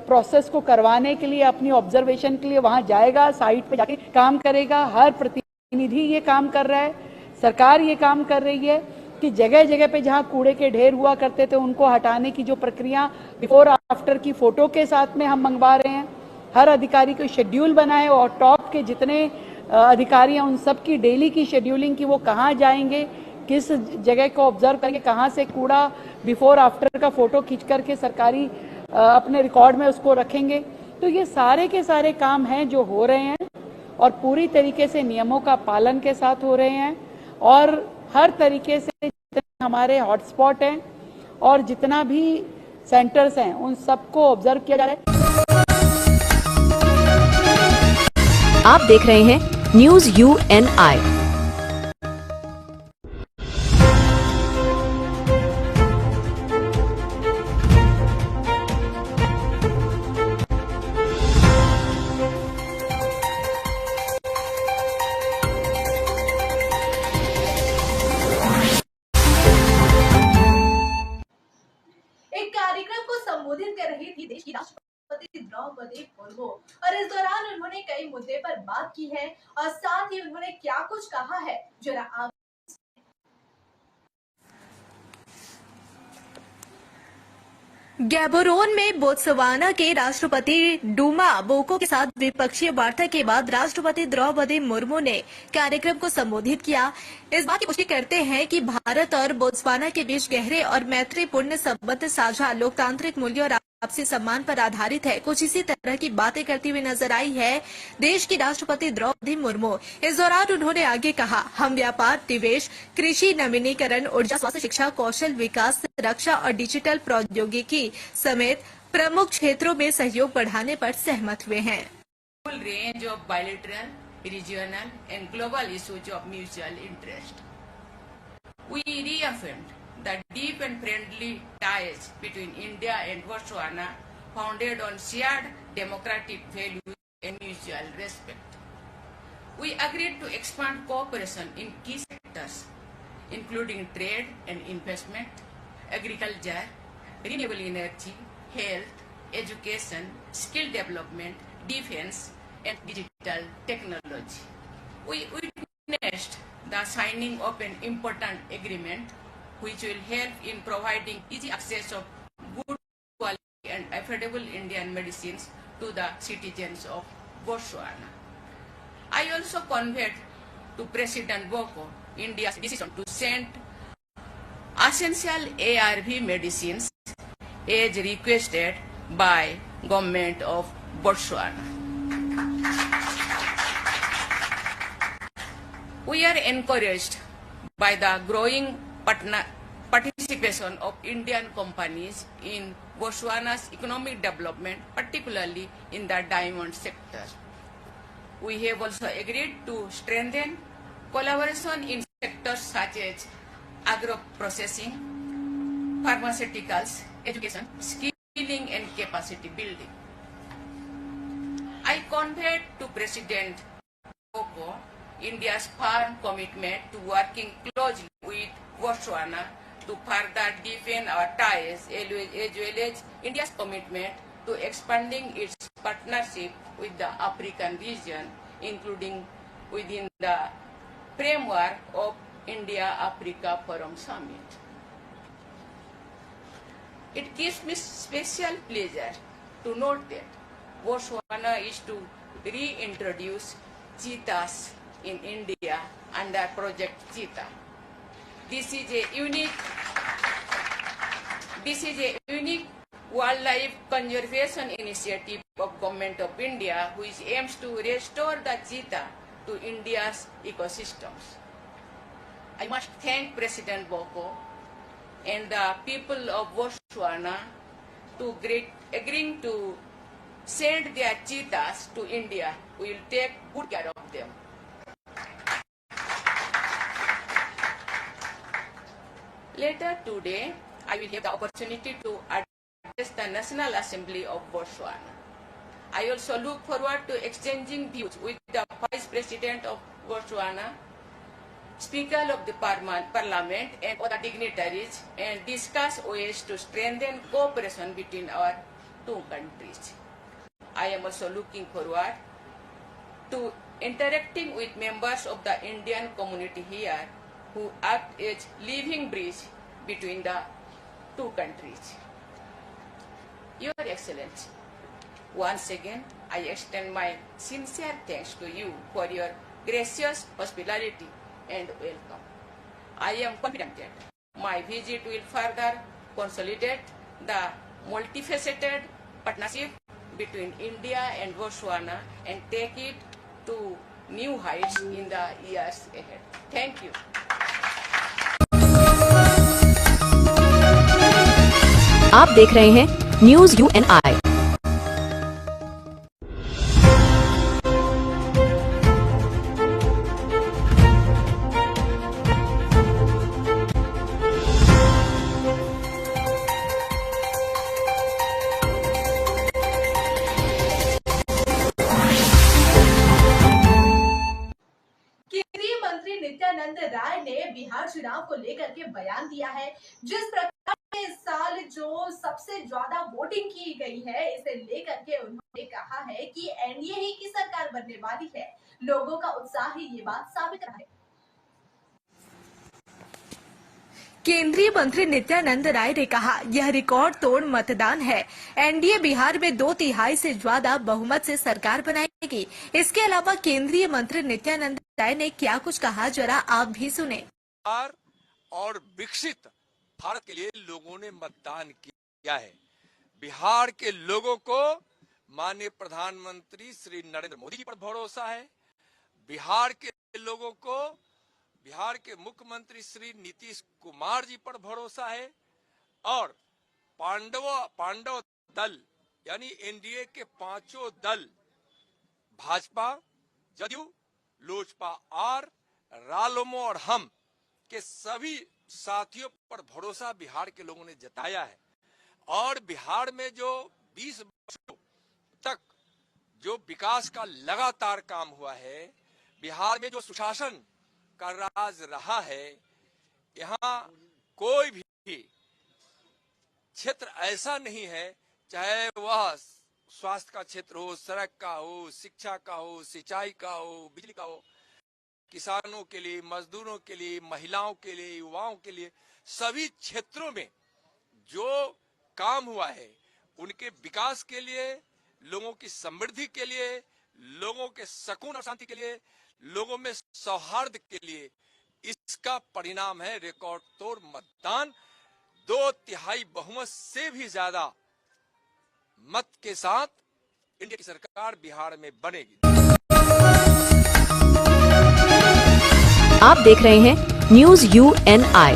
प्रोसेस को करवाने के लिए अपनी ऑब्जर्वेशन के लिए वहां जाएगा, साइट पे जाके काम करेगा। हर प्रतिनिधि ये काम कर रहा है, सरकार ये काम कर रही है कि जगह जगह पे जहां कूड़े के ढेर हुआ करते थे उनको हटाने की जो प्रक्रिया बिफोर आफ्टर की फोटो के साथ में हम मंगवा रहे हैं। हर अधिकारी को शेड्यूल बनाए और टॉप के जितने अधिकारी हैं उन सब की डेली की शेड्यूलिंग की वो कहाँ जाएंगे, किस जगह को ऑब्जर्व करके कहाँ से कूड़ा बिफोर आफ्टर का फोटो खींच करके सरकारी अपने रिकॉर्ड में उसको रखेंगे। तो ये सारे के सारे काम हैं जो हो रहे हैं और पूरी तरीके से नियमों का पालन के साथ हो रहे हैं और हर तरीके से जितने हमारे हॉटस्पॉट हैं और जितना भी सेंटर्स हैं उन सबको ऑब्जर्व किया जा रहा है।
आप देख रहे हैं न्यूज UNI।
एक कार्यक्रम को संबोधित कर रही थी देश की राष्ट्रपति द्रौपदी मुर्मू और इस दौरान उन्होंने कई मुद्दे पर बात की है और साथ ही उन्होंने क्या कुछ कहा है, जरा आप।
गैबोरोन में बोत्सवाना के राष्ट्रपति डूमा बोको के साथ द्विपक्षीय वार्ता के बाद राष्ट्रपति द्रौपदी मुर्मू ने कार्यक्रम को संबोधित किया। इस बात की पुष्टि करते हैं कि भारत और बोत्सवाना के बीच गहरे और मैत्रीपूर्ण संबंध साझा लोकतांत्रिक मूल्यों और आपसी सम्मान पर आधारित है। कुछ इसी तरह की बातें करती हुई नजर आई है देश की राष्ट्रपति द्रौपदी मुर्मू। इस दौरान उन्होंने आगे कहा, हम व्यापार, निवेश, कृषि, नवीनीकरण, ऊर्जा, स्वास्थ्य, शिक्षा, कौशल विकास, रक्षा और डिजिटल प्रौद्योगिकी समेत प्रमुख क्षेत्रों में सहयोग बढ़ाने पर सहमत हुए हैं।
Range of bilateral, regional and global issues of mutual interest. We reaffirmed the deep and friendly ties between India and Botswana, founded on shared democratic values and mutual respect. We agreed to expand cooperation in key sectors, including trade and investment, agriculture, renewable energy, health, education, skill development, defense, and digital technology. We witnessed the signing of an important agreement which will help in providing easy access of good quality and affordable Indian medicines to the citizens of Botswana. I also conveyed to President Boko India's decision to send essential ARV medicines as requested by government of Botswana. We are encouraged by the growing participation of Indian companies in Botswana's economic development, particularly in the diamond sector. We have also agreed to strengthen collaboration in sectors such as agro-processing, pharmaceuticals, education, skilling and capacity building. I conveyed to President Boko India's firm commitment to working closely with Botswana to further deepen our ties, as well as India's commitment to expanding its partnership with the African region, including within the framework of India-Africa Forum Summit. It gives me special pleasure to note that Botswana is to reintroduce cheetahs in India under Project Cheetah. This is a unique wildlife conservation initiative of Government of India which aims to restore the cheetah to India's ecosystems. I must thank President Boko and the people of Botswana to agreeing to send their cheetahs to India. We will take good care of them. Later today, I will have the opportunity to address the National Assembly of Botswana. I also look forward to exchanging views with the Vice President of Botswana, Speaker of the Parliament and other dignitaries and discuss ways to strengthen cooperation between our two countries. I am also looking forward to interacting with members of the Indian community here who act as living bridge between the two countries. Your Excellency, once again, I extend my sincere thanks to you for your gracious hospitality and welcome. I am confident that my visit will further consolidate the multifaceted partnership between India and Botswana and take it to new heights in the years ahead. Thank you.
आप देख रहे हैं news UNI।
केंद्रीय मंत्री नित्यानंद राय ने बिहार चुनाव को लेकर के बयान दिया है। जिस प्रकार इस साल जो सबसे ज्यादा वोटिंग की गई है, इसे लेकर के उन्होंने कहा है कि एनडीए ही की सरकार बनने वाली है। लोगों का उत्साह ही ये बात साबित रहा है।
केंद्रीय मंत्री नित्यानंद राय ने कहा, यह रिकॉर्ड तोड़ मतदान है। एनडीए बिहार में 2/3 से ज्यादा बहुमत से सरकार बनाएगी। इसके अलावा केंद्रीय मंत्री नित्यानंद राय ने क्या कुछ कहा, जरा आप भी सुने।
और विकसित भारत के लिए लोगों ने मतदान किया है। बिहार के लोगों को माननीय प्रधानमंत्री श्री नरेंद्र मोदी जी पर भरोसा है। बिहार के लोगों को बिहार के मुख्यमंत्री श्री नीतीश कुमार जी पर भरोसा है और पांडव दल यानी एनडीए के 5 दल भाजपा, जदयू, लोजपा और रालोमो और हम के सभी साथियों पर भरोसा बिहार के लोगों ने जताया है। और बिहार में जो 20 वर्षों तक जो विकास का लगातार काम हुआ है, बिहार में जो सुशासन का राज रहा है, यहाँ कोई भी क्षेत्र ऐसा नहीं है, चाहे वह स्वास्थ्य का क्षेत्र हो, सड़क का हो, शिक्षा का हो, सिंचाई का हो, बिजली का हो, किसानों के लिए, मजदूरों के लिए, महिलाओं के लिए, युवाओं के लिए, सभी क्षेत्रों में जो काम हुआ है उनके विकास के लिए, लोगों की समृद्धि के लिए, लोगों के सुकून और शांति के लिए, लोगों में सौहार्द के लिए, इसका परिणाम है रिकॉर्ड तोड़ मतदान। 2/3 बहुमत से भी ज्यादा मत के साथ इंडिया की सरकार बिहार में बनेगी।
आप देख रहे हैं न्यूज UNI।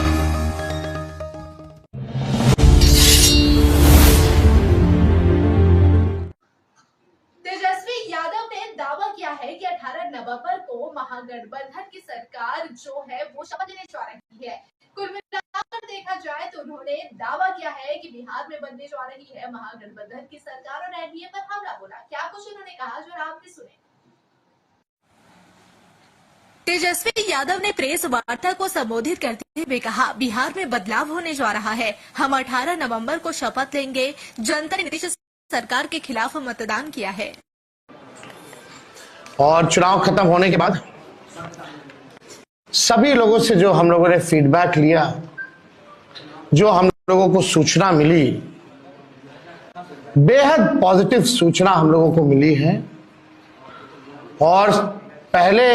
तेजस्वी यादव ने दावा किया है कि 18 नवंबर को महागठबंधन की सरकार जो है वो शपथ लेने जा रही है। कुल मिलाकर देखा जाए तो उन्होंने दावा किया है कि बिहार में बनने जा रही है महागठबंधन की सरकार और एनडीए पर हमला बोला। क्या कुछ उन्होंने कहा, जो आप भी सुने।
तेजस्वी यादव ने प्रेस वार्ता को संबोधित करते हुए कहा, बिहार में बदलाव होने जा रहा है। हम 18 नवंबर को शपथ लेंगे। जनता ने नीतीश सरकार के खिलाफ मतदान किया है
और चुनाव खत्म होने के बाद सभी लोगों से जो हम लोगों ने फीडबैक लिया, जो हम लोगों को सूचना मिली, बेहद पॉजिटिव सूचना हम लोगों को मिली है। और पहले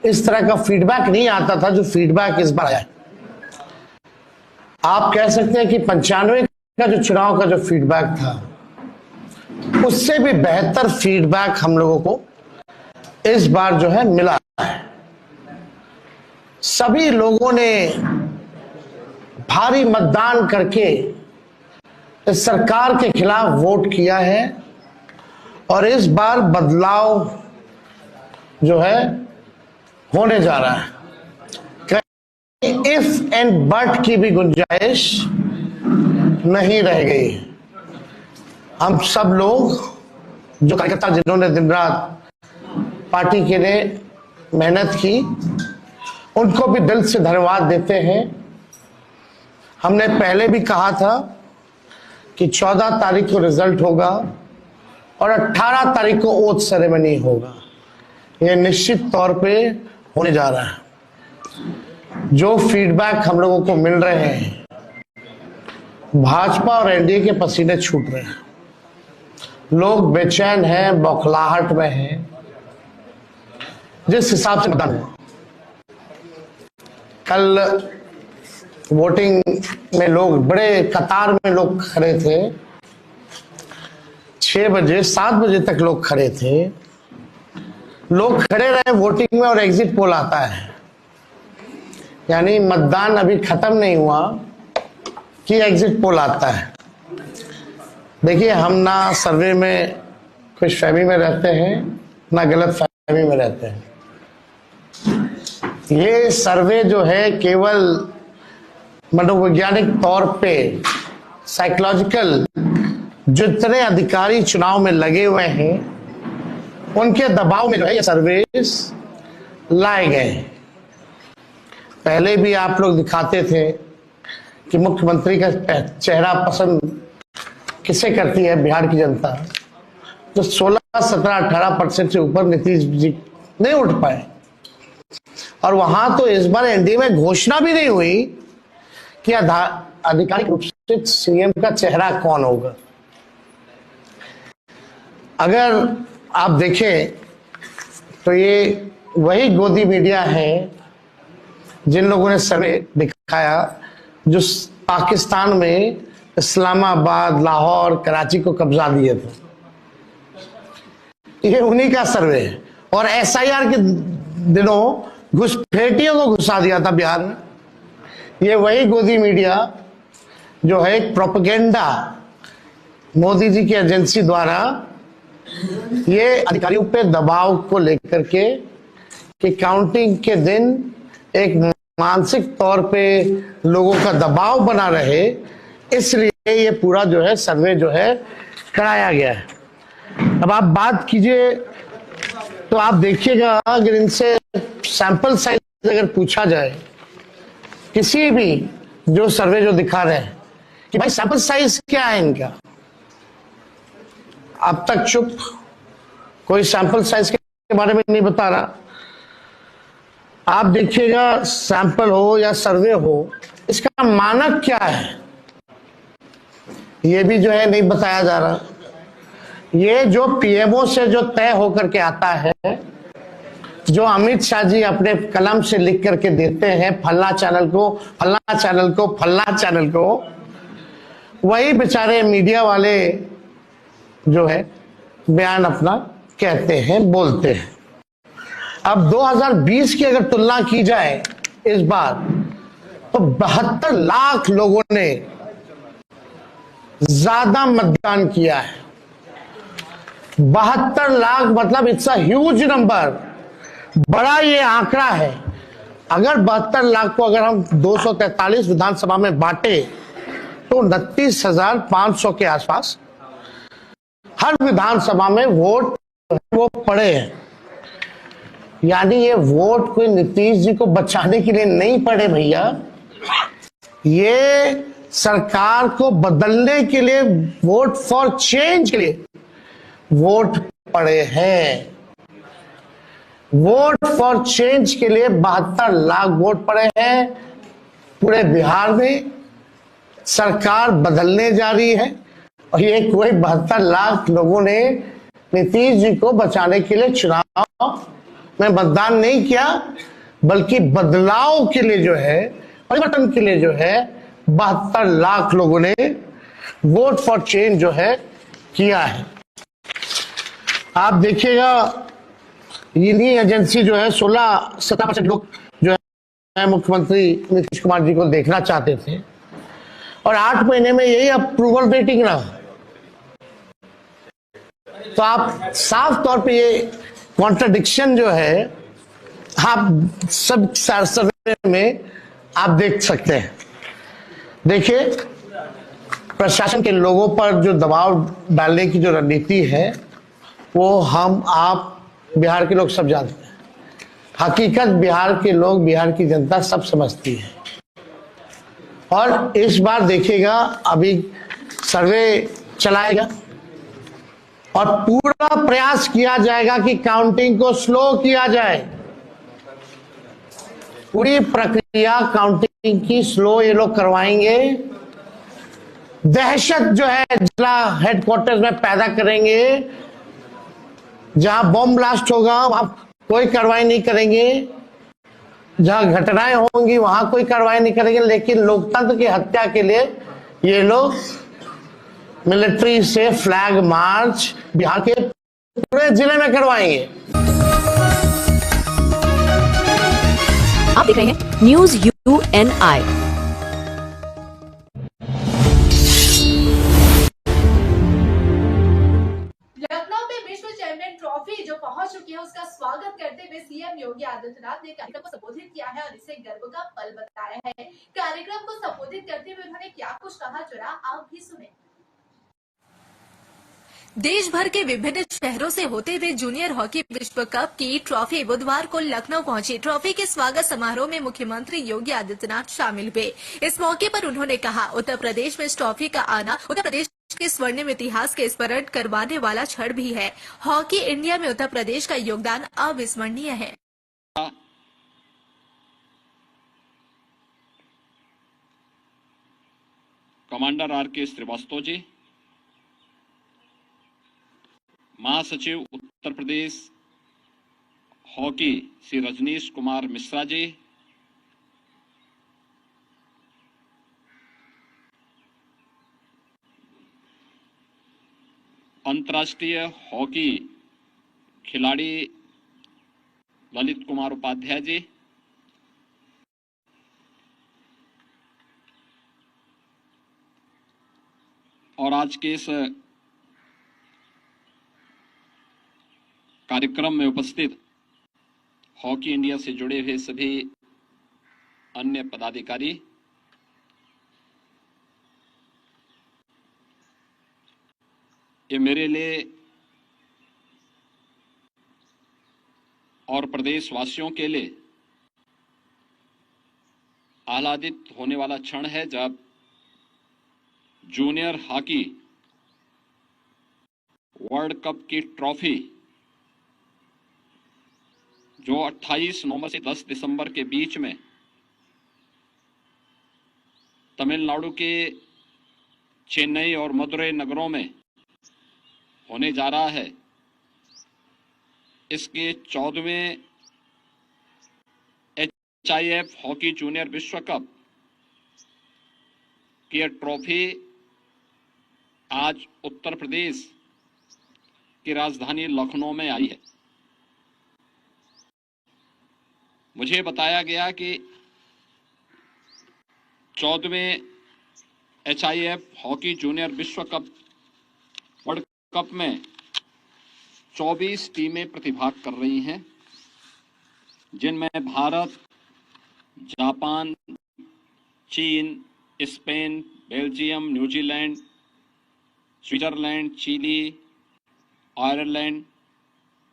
इस तरह का फीडबैक नहीं आता था जो फीडबैक इस बार आया। आप कह सकते हैं कि 95 का जो चुनाव का जो फीडबैक था उससे भी बेहतर फीडबैक हम लोगों को इस बार जो है मिला है। सभी लोगों ने भारी मतदान करके इस सरकार के खिलाफ वोट किया है और इस बार बदलाव जो है होने जा रहा है। इफ एंड बट की भी गुंजाइश नहीं रह गई। हम सब लोग जो कार्यकर्ता जिन्होंने दिन रात पार्टी के लिए मेहनत की, उनको भी दिल से धन्यवाद देते हैं। हमने पहले भी कहा था कि 14 तारीख को रिजल्ट होगा और 18 तारीख को ओथ सेरेमनी होगा। यह निश्चित तौर पे होने जा रहा है। जो फीडबैक हम लोगों को मिल रहे हैं, भाजपा और एनडीए के पसीने छूट रहे हैं। लोग बेचैन हैं, बौखलाहट में हैं। जिस हिसाब से मतदान हुआ, कल वोटिंग में लोग बड़े कतार में लोग खड़े थे। 6 बजे 7 बजे तक लोग खड़े थे। लोग खड़े रहे वोटिंग में और एग्जिट पोल आता है, यानी मतदान अभी खत्म नहीं हुआ कि एग्जिट पोल आता है। देखिए, हम ना सर्वे में खुशफहमी में रहते हैं, ना गलत फहमी में रहते हैं। ये सर्वे जो है केवल मनोवैज्ञानिक तौर पे, साइकोलॉजिकल, जितने अधिकारी चुनाव में लगे हुए हैं उनके दबाव में जो है ये सर्वेस लाए गए हैं। पहले भी आप लोग दिखाते थे कि मुख्यमंत्री का चेहरा पसंद किसे करती है बिहार की जनता, तो 16, 17, 18% से ऊपर नीतीश जी नहीं उठ पाए। और वहां तो इस बार एनडीए में घोषणा भी नहीं हुई कि आधिकारिक रूप से सीएम का चेहरा कौन होगा। अगर आप देखें तो ये वही गोदी मीडिया है जिन लोगों ने सर्वे दिखाया जो पाकिस्तान में इस्लामाबाद, लाहौर, कराची को कब्जा दिए थे। ये उन्हीं का सर्वे है। और एसआईआर के दिनों घुसपैठियों को घुसा दिया था बिहार में। ये वही गोदी मीडिया जो है एक प्रोपेगेंडा मोदी जी की एजेंसी द्वारा ये अधिकारियों पे दबाव को लेकर के कि काउंटिंग के दिन एक मानसिक तौर पे लोगों का दबाव बना रहे, इसलिए ये पूरा जो है सर्वे जो है कराया गया है। अब आप बात कीजिए तो आप देखिएगा, अगर इनसे सैंपल साइज अगर पूछा जाए, किसी भी जो सर्वे जो दिखा रहे हैं कि भाई सैंपल साइज क्या है इनका, अब तक चुप, कोई सैंपल साइज के बारे में नहीं बता रहा। आप देखिएगा, सैंपल हो या सर्वे हो, इसका मानक क्या है ये भी जो है नहीं बताया जा रहा। ये जो पीएमओ से जो तय होकर के आता है, जो अमित शाह जी अपने कलम से लिख करके देते हैं फल्ला चैनल को, फल्ला चैनल को, फल्ला चैनल को, वही बेचारे मीडिया वाले जो है बयान अपना कहते हैं, बोलते हैं। अब 2020 की अगर तुलना की जाए इस बार, तो 72 लाख लोगों ने ज्यादा मतदान किया है। 72 लाख मतलब इट्स अ ह्यूज नंबर, बड़ा ये आंकड़ा है। अगर 72 लाख को अगर हम 243 विधानसभा में बांटे तो 29,500 के आसपास हर विधानसभा में वोट वो पड़े हैं। यानी ये वोट कोई नीतीश जी को बचाने के लिए नहीं पड़े भैया, ये सरकार को बदलने के लिए, वोट फॉर चेंज के लिए वोट पड़े हैं। वोट फॉर चेंज के लिए 72 लाख वोट पड़े हैं। पूरे बिहार में सरकार बदलने जा रही है और ये कोई 72 लाख लोगों ने नीतीश जी को बचाने के लिए चुनाव में मतदान नहीं किया, बल्कि बदलाव के लिए जो है, परिवर्तन के लिए जो है 72 लाख लोगों ने वोट फॉर चेंज जो है किया है। आप देखिएगा, इन्हीं एजेंसी जो है 16-17% लोग जो है मुख्यमंत्री नीतीश कुमार जी को देखना चाहते थे और 8 महीने में यही अप्रूवल रेटिंग रहा। तो आप साफ तौर पे ये कॉन्ट्रडिक्शन जो है आप सब सर्वे में आप देख सकते हैं। देखिए, प्रशासन के लोगों पर जो दबाव डालने की जो रणनीति है वो हम आप बिहार के लोग सब जानते हैं। हकीकत बिहार के लोग, बिहार की जनता सब समझती है। और इस बार देखिएगा, अभी सर्वे चलाएगा और पूरा प्रयास किया जाएगा कि काउंटिंग को स्लो किया जाए। पूरी प्रक्रिया काउंटिंग की स्लो ये लोग करवाएंगे। दहशत जो है जिला हेडक्वार्टर्स में पैदा करेंगे, जहां बॉम्ब ब्लास्ट होगा वहां कोई कार्रवाई नहीं करेंगे, जहां घटनाएं होंगी वहां कोई कार्रवाई नहीं करेंगे। लेकिन लोकतंत्र की हत्या के लिए ये लोग मिलिट्री से फ्लैग मार्च बिहार के पूरे जिले में करवाएंगे।
आप देख रहे हैं न्यूज UNI।
लखनऊ में विश्व चैंपियन ट्रॉफी जो पहुंच चुकी है, उसका स्वागत करते हुए सीएम योगी आदित्यनाथ ने कार्यक्रम को संबोधित किया है और इसे गर्व का पल बताया है। कार्यक्रम को संबोधित करते हुए उन्होंने क्या कुछ कहा, जरा आप भी सुने।
देश भर के विभिन्न शहरों से होते हुए जूनियर हॉकी विश्व कप की ट्रॉफी बुधवार को लखनऊ पहुंची। ट्रॉफी के स्वागत समारोह में मुख्यमंत्री योगी आदित्यनाथ शामिल हुए। इस मौके पर उन्होंने कहा, उत्तर प्रदेश में इस ट्रॉफी का आना उत्तर प्रदेश के स्वर्णिम इतिहास के स्मरण करवाने वाला क्षण भी है। हॉकी इंडिया में उत्तर प्रदेश का योगदान अविस्मरणीय है।
कमांडर RK श्रीवास्तव जी, महासचिव उत्तर प्रदेश हॉकी श्री रजनीश कुमार मिश्रा जी, अंतर्राष्ट्रीय हॉकी खिलाड़ी ललित कुमार उपाध्याय जी, और आज के इस कार्यक्रम में उपस्थित हॉकी इंडिया से जुड़े हुए सभी अन्य पदाधिकारी, ये मेरे लिए और प्रदेशवासियों के लिए आह्लादित होने वाला क्षण है जब जूनियर हॉकी वर्ल्ड कप की ट्रॉफी जो 28 नवंबर से 10 दिसंबर के बीच में तमिलनाडु के चेन्नई और मदुरै नगरों में होने जा रहा है, इसके 14वें HIF हॉकी जूनियर विश्व कप की यह ट्रॉफी आज उत्तर प्रदेश की राजधानी लखनऊ में आई है। मुझे बताया गया कि 14वें HIF हॉकी जूनियर विश्व कप वर्ल्ड कप में 24 टीमें प्रतिभाग कर रही हैं, जिनमें भारत, जापान, चीन, Spain, Belgium, New Zealand, Switzerland, Chile, Ireland,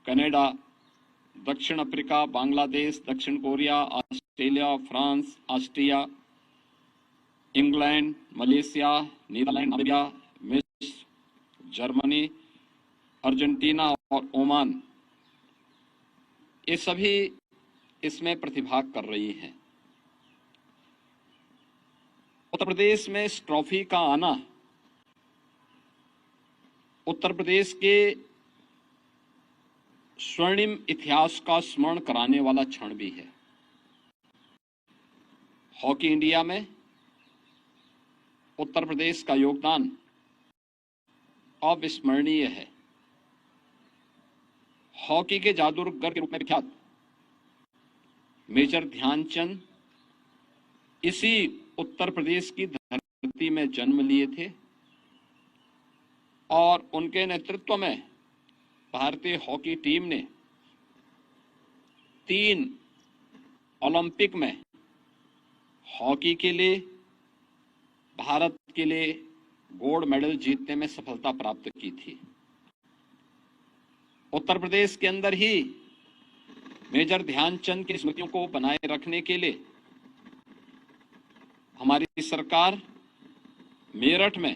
Canada, दक्षिण अफ्रीका, बांग्लादेश, दक्षिण Korea, Australia, France, Austria, England, Malaysia, Netherlands, Namibia, मिस्र, जर्मनी, अर्जेंटीना और ओमान, ये सभी इसमें प्रतिभाग कर रही हैं। उत्तर प्रदेश में इस ट्रॉफी का आना उत्तर प्रदेश के स्वर्णिम इतिहास का स्मरण कराने वाला क्षण भी है। हॉकी इंडिया में उत्तर प्रदेश का योगदान अविस्मरणीय है। हॉकी के जादूगर के रूप में विख्यात मेजर ध्यानचंद इसी उत्तर प्रदेश की धरती में जन्म लिए थे और उनके नेतृत्व में भारतीय हॉकी टीम ने 3 ओलंपिक में हॉकी के लिए भारत के लिए गोल्ड मेडल जीतने में सफलता प्राप्त की थी। उत्तर प्रदेश के अंदर ही मेजर ध्यानचंद की स्मृतियों को बनाए रखने के लिए हमारी सरकार मेरठ में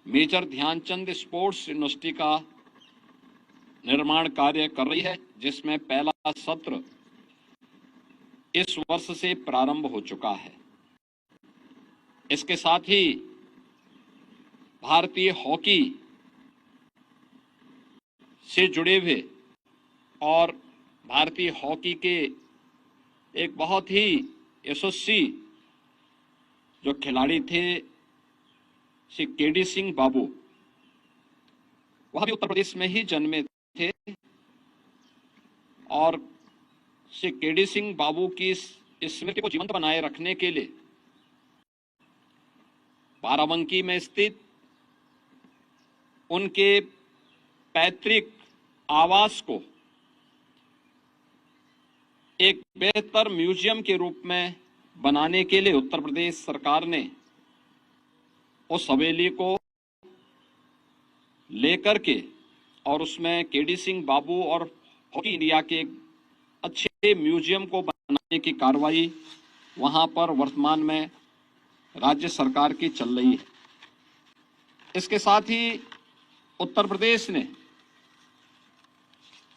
मेजर ध्यानचंद स्पोर्ट्स यूनिवर्सिटी का निर्माण कार्य कर रही है, जिसमें पहला सत्र इस वर्ष से प्रारंभ हो चुका है। इसके साथ ही भारतीय हॉकी से जुड़े हुए और भारतीय हॉकी के एक बहुत ही यशस्वी जो खिलाड़ी थे श्री केडी सिंह बाबू, वह भी उत्तर प्रदेश में ही जन्मे थे और श्री केडी सिंह बाबू की स्मृति को जीवंत बनाए रखने के लिए बाराबंकी में स्थित उनके पैतृक आवास को एक बेहतर म्यूजियम के रूप में बनाने के लिए उत्तर प्रदेश सरकार ने उस हवेली को लेकर के और उसमें केडी सिंह बाबू और हॉकी इंडिया के एक अच्छे म्यूजियम को बनाने की कार्रवाई वहां पर वर्तमान में राज्य सरकार की चल रही है। इसके साथ ही उत्तर प्रदेश ने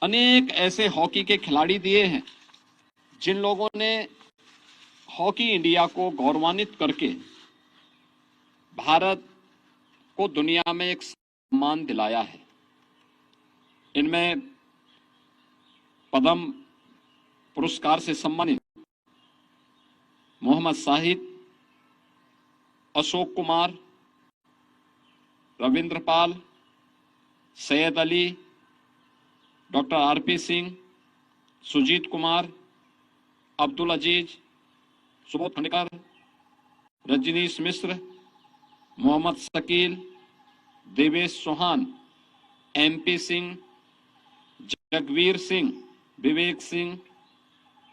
अनेक ऐसे हॉकी के खिलाड़ी दिए हैं जिन लोगों ने हॉकी इंडिया को गौरवान्वित करके भारत को दुनिया में एक सम्मान दिलाया है। इनमें पद्म पुरस्कार से सम्मानित मोहम्मद साहिद, अशोक कुमार, रविंद्र पाल, सैयद अली, डॉक्टर आरपी सिंह, सुजीत कुमार, अब्दुल अजीज, सुबोध खंडेकर, रजनीश मिश्र, मोहम्मद शकील, देवेश चौहान, MP सिंह, जगवीर सिंह, विवेक सिंह,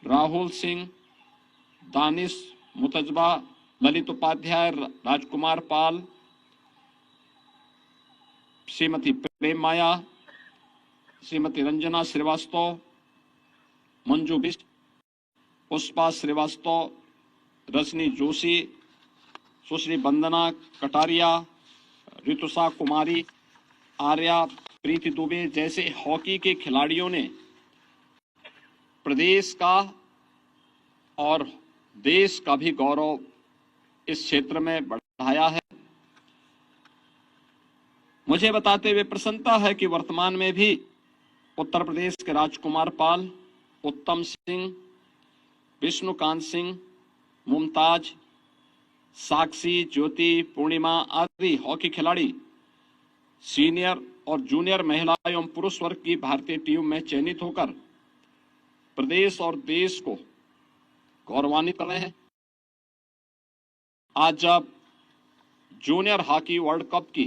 राहुल सिंह, दानिश मुतजबा, ललित उपाध्याय, राजकुमार पाल, श्रीमती प्रेम माया, श्रीमती रंजना श्रीवास्तव, मंजू बिष्ट, पुष्पा श्रीवास्तव, रजनी जोशी, सुश्री वंदना कटारिया, ऋतुषा कुमारी, आर्या, प्रीति दुबे जैसे हॉकी के खिलाड़ियों ने प्रदेश का और देश का भी गौरव इस क्षेत्र में बढ़ाया है। मुझे बताते हुए प्रसन्नता है कि वर्तमान में भी उत्तर प्रदेश के राजकुमार पाल, उत्तम सिंह, विष्णुकांत सिंह, मुमताज, साक्षी, ज्योति, पूर्णिमा आदि हॉकी खिलाड़ी सीनियर और जूनियर महिला एवं पुरुष वर्ग की भारतीय टीम में चयनित होकर प्रदेश और देश को गौरवान्वित कर रहे हैं। आज जब जूनियर हॉकी वर्ल्ड कप की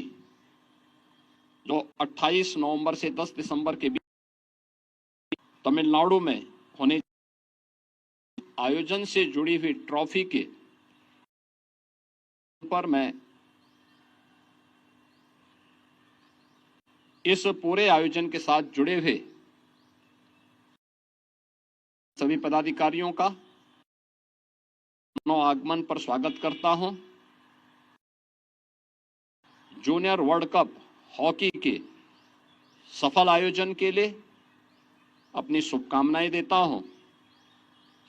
जो 28 नवंबर से 10 दिसंबर के बीच तमिलनाडु में होने आयोजन से जुड़ी हुई ट्रॉफी के पर मैं इस पूरे आयोजन के साथ जुड़े हुए सभी पदाधिकारियों का आगमन पर स्वागत करता हूं। जूनियर वर्ल्ड कप हॉकी के सफल आयोजन के लिए अपनी शुभकामनाएं देता हूं।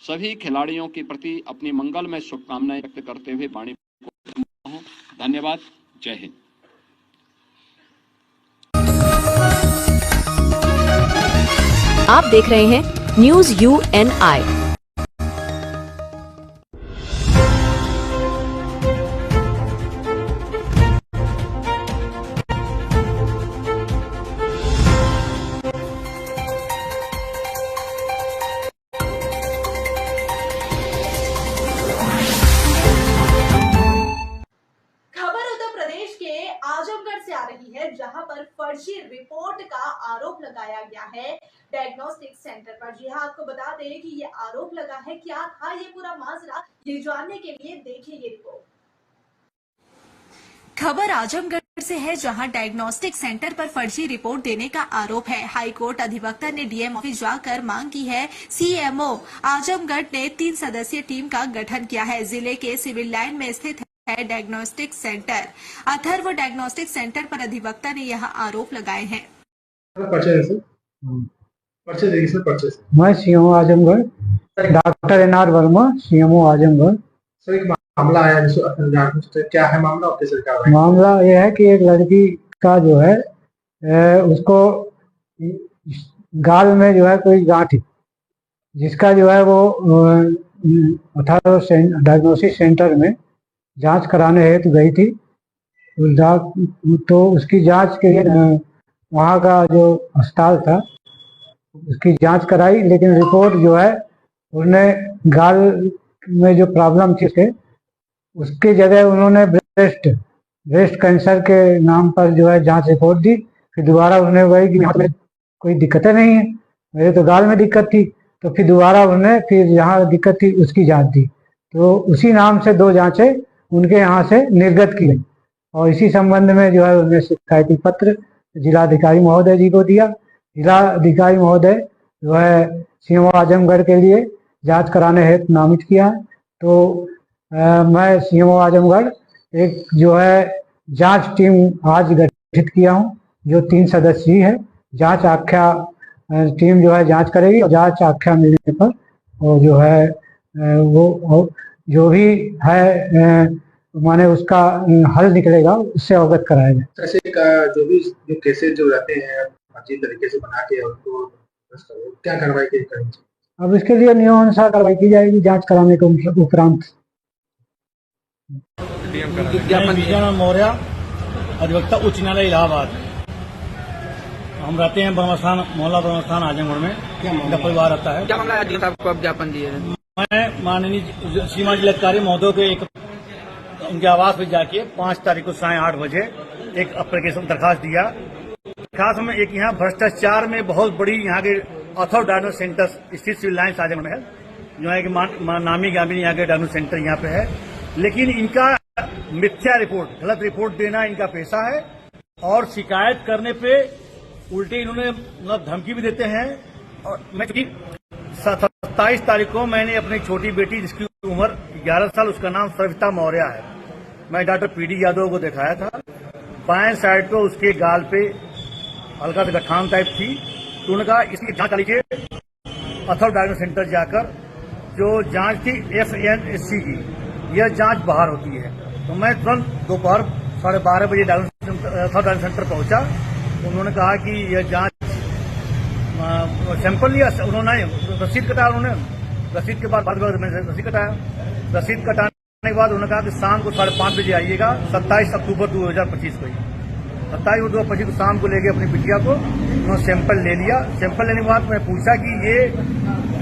सभी खिलाड़ियों के प्रति अपनी मंगलमय शुभकामनाएं व्यक्त करते हुए वाणी को हूं। धन्यवाद। जय हिंद।
आप देख रहे हैं न्यूज UNI।
जहां पर फर्जी रिपोर्ट का आरोप लगाया गया है डायग्नोस्टिक सेंटर पर। जी हां, आपको बता दें कि ये आरोप लगा है। क्या था ये पूरा माजरा, ये जानने के लिए देखिए ये रिपोर्ट।
खबर आजमगढ़ से है, जहां डायग्नोस्टिक सेंटर पर फर्जी रिपोर्ट देने का आरोप है। हाईकोर्ट अधिवक्ता ने डीएम ऑफिस जाकर मांग की है। सीएमओ आजमगढ़ ने 3 सदस्यीय टीम का गठन किया है। जिले के सिविल लाइन में स्थित है diagnostic centre. Atharva diagnostic centre पर अधिवक्ता ने यह आरोप लगाए हैं।
मैं CMO Azamgarh, doctor NR Verma, CMO Azamgarh.
Sir, एक मामला आया जिसको क्या है मामला आपके सरकार?
मामला यह है कि एक लड़की का जो है उसको गाल में जो है कोई गांठ, जिसका जो है वो अथर्व डायग्नोस्टिक सेंटर में जांच कराने हेतु गई थी। तो उसकी जांच के लिए वहाँ का जो अस्पताल था उसकी जांच कराई, लेकिन रिपोर्ट जो है उन्होंने गाल में जो प्रॉब्लम थी उसकी जगह उन्होंने ब्रेस्ट कैंसर के नाम पर जो है जांच रिपोर्ट दी। फिर दोबारा उन्होंने वही कि यहाँ में कोई दिक्कतें नहीं है, मेरे तो गाल में दिक्कत थी। तो फिर दोबारा उन्होंने फिर जहाँ दिक्कत थी उसकी जांच दी। तो उसी नाम से 2 जांचें उनके यहाँ से निर्गत की गई और इसी संबंध में जो है उन्होंने शिकायती पत्र जिलाधिकारी महोदय जी को दिया। जिलाधिकारी महोदय जो है सीएमओ आजमगढ़ के लिए जांच कराने हेतु नामित किया। तो मैं सीएमओ आजमगढ़ एक जो है जांच टीम आज गठित किया हूँ, जो 3 सदस्यीय है। जांच आख्या टीम जो है जांच करेगी और जांच आख्या मिलने पर वो जो है वो जो भी है माने उसका हल निकलेगा, उससे अवगत कराया जाए।
ऐसे जो भी जो केसेस जो रहते हैं अच्छी तरीके से बना के उनको क्या कार्रवाई करेंगे?
अब इसके लिए नियमानुसार कार्रवाई की जाएगी जांच कराने के उपरांत।
मौर्य, अधिवक्ता उच्च न्यायालय इलाहाबाद। हम रहते हैं ब्रह्मस्थान, मोहल्ला ब्रह्मस्थान आजमगढ़ में। क्या परिवार रहता है? क्या मामला है आपको ज्ञापन दिए? मैं माननीय सीमा जिलाधिकारी महोदय के एक उनके आवास पर जाके 5 तारीख को साढ़े 8 बजे एक एप्लीकेशन दरखास्त दिया। दरखास्त में एक यहाँ भ्रष्टाचार में बहुत बड़ी यहाँ के अथर्व डायग्नोस्टिक सेंटर स्थित सिविल लाइन आजमगढ़ में है, जो है कि नामी गामी यहाँ के डायग्नोस्टिक सेंटर यहाँ पे है। लेकिन इनका मिथ्या रिपोर्ट, गलत रिपोर्ट देना इनका पेशा है और शिकायत करने पे उल्टे इन्होंने मतलब धमकी भी देते हैं। और मैं 27 तारीख को मैंने अपनी छोटी बेटी जिसकी उम्र 11 साल, उसका नाम सविता मौर्य है, मैं डॉक्टर PD यादव को दिखाया था। बाएं साइड पे उसके गाल पे हल्का सा गठान टाइप थी। तो उन्होंने कहा इसकी जांच कर लीजिए अथर डायग्नोस्टिक सेंटर जाकर। जो जांच थी FNSC की, यह जांच बाहर होती है। तो मैं तुरंत दोपहर 12:30 बजे डायग्नोस्टिक सेंटर पहुंचा। उन्होंने कहा कि यह जांच सैंपल लिया, उन्होंने रसीद कटाया। उन्होंने रसीद के बाद मैंने रसीद कटाया। रसीद कटाने के बाद उन्होंने कहा कि शाम को 5:30 बजे आइएगा, 27 अक्टूबर 2025 को। 27 अक्टूबर 2025 को शाम को ले गए अपनी बिटिया को। उन्होंने सैंपल ले लिया। सैंपल लेने के बाद मैं पूछा कि ये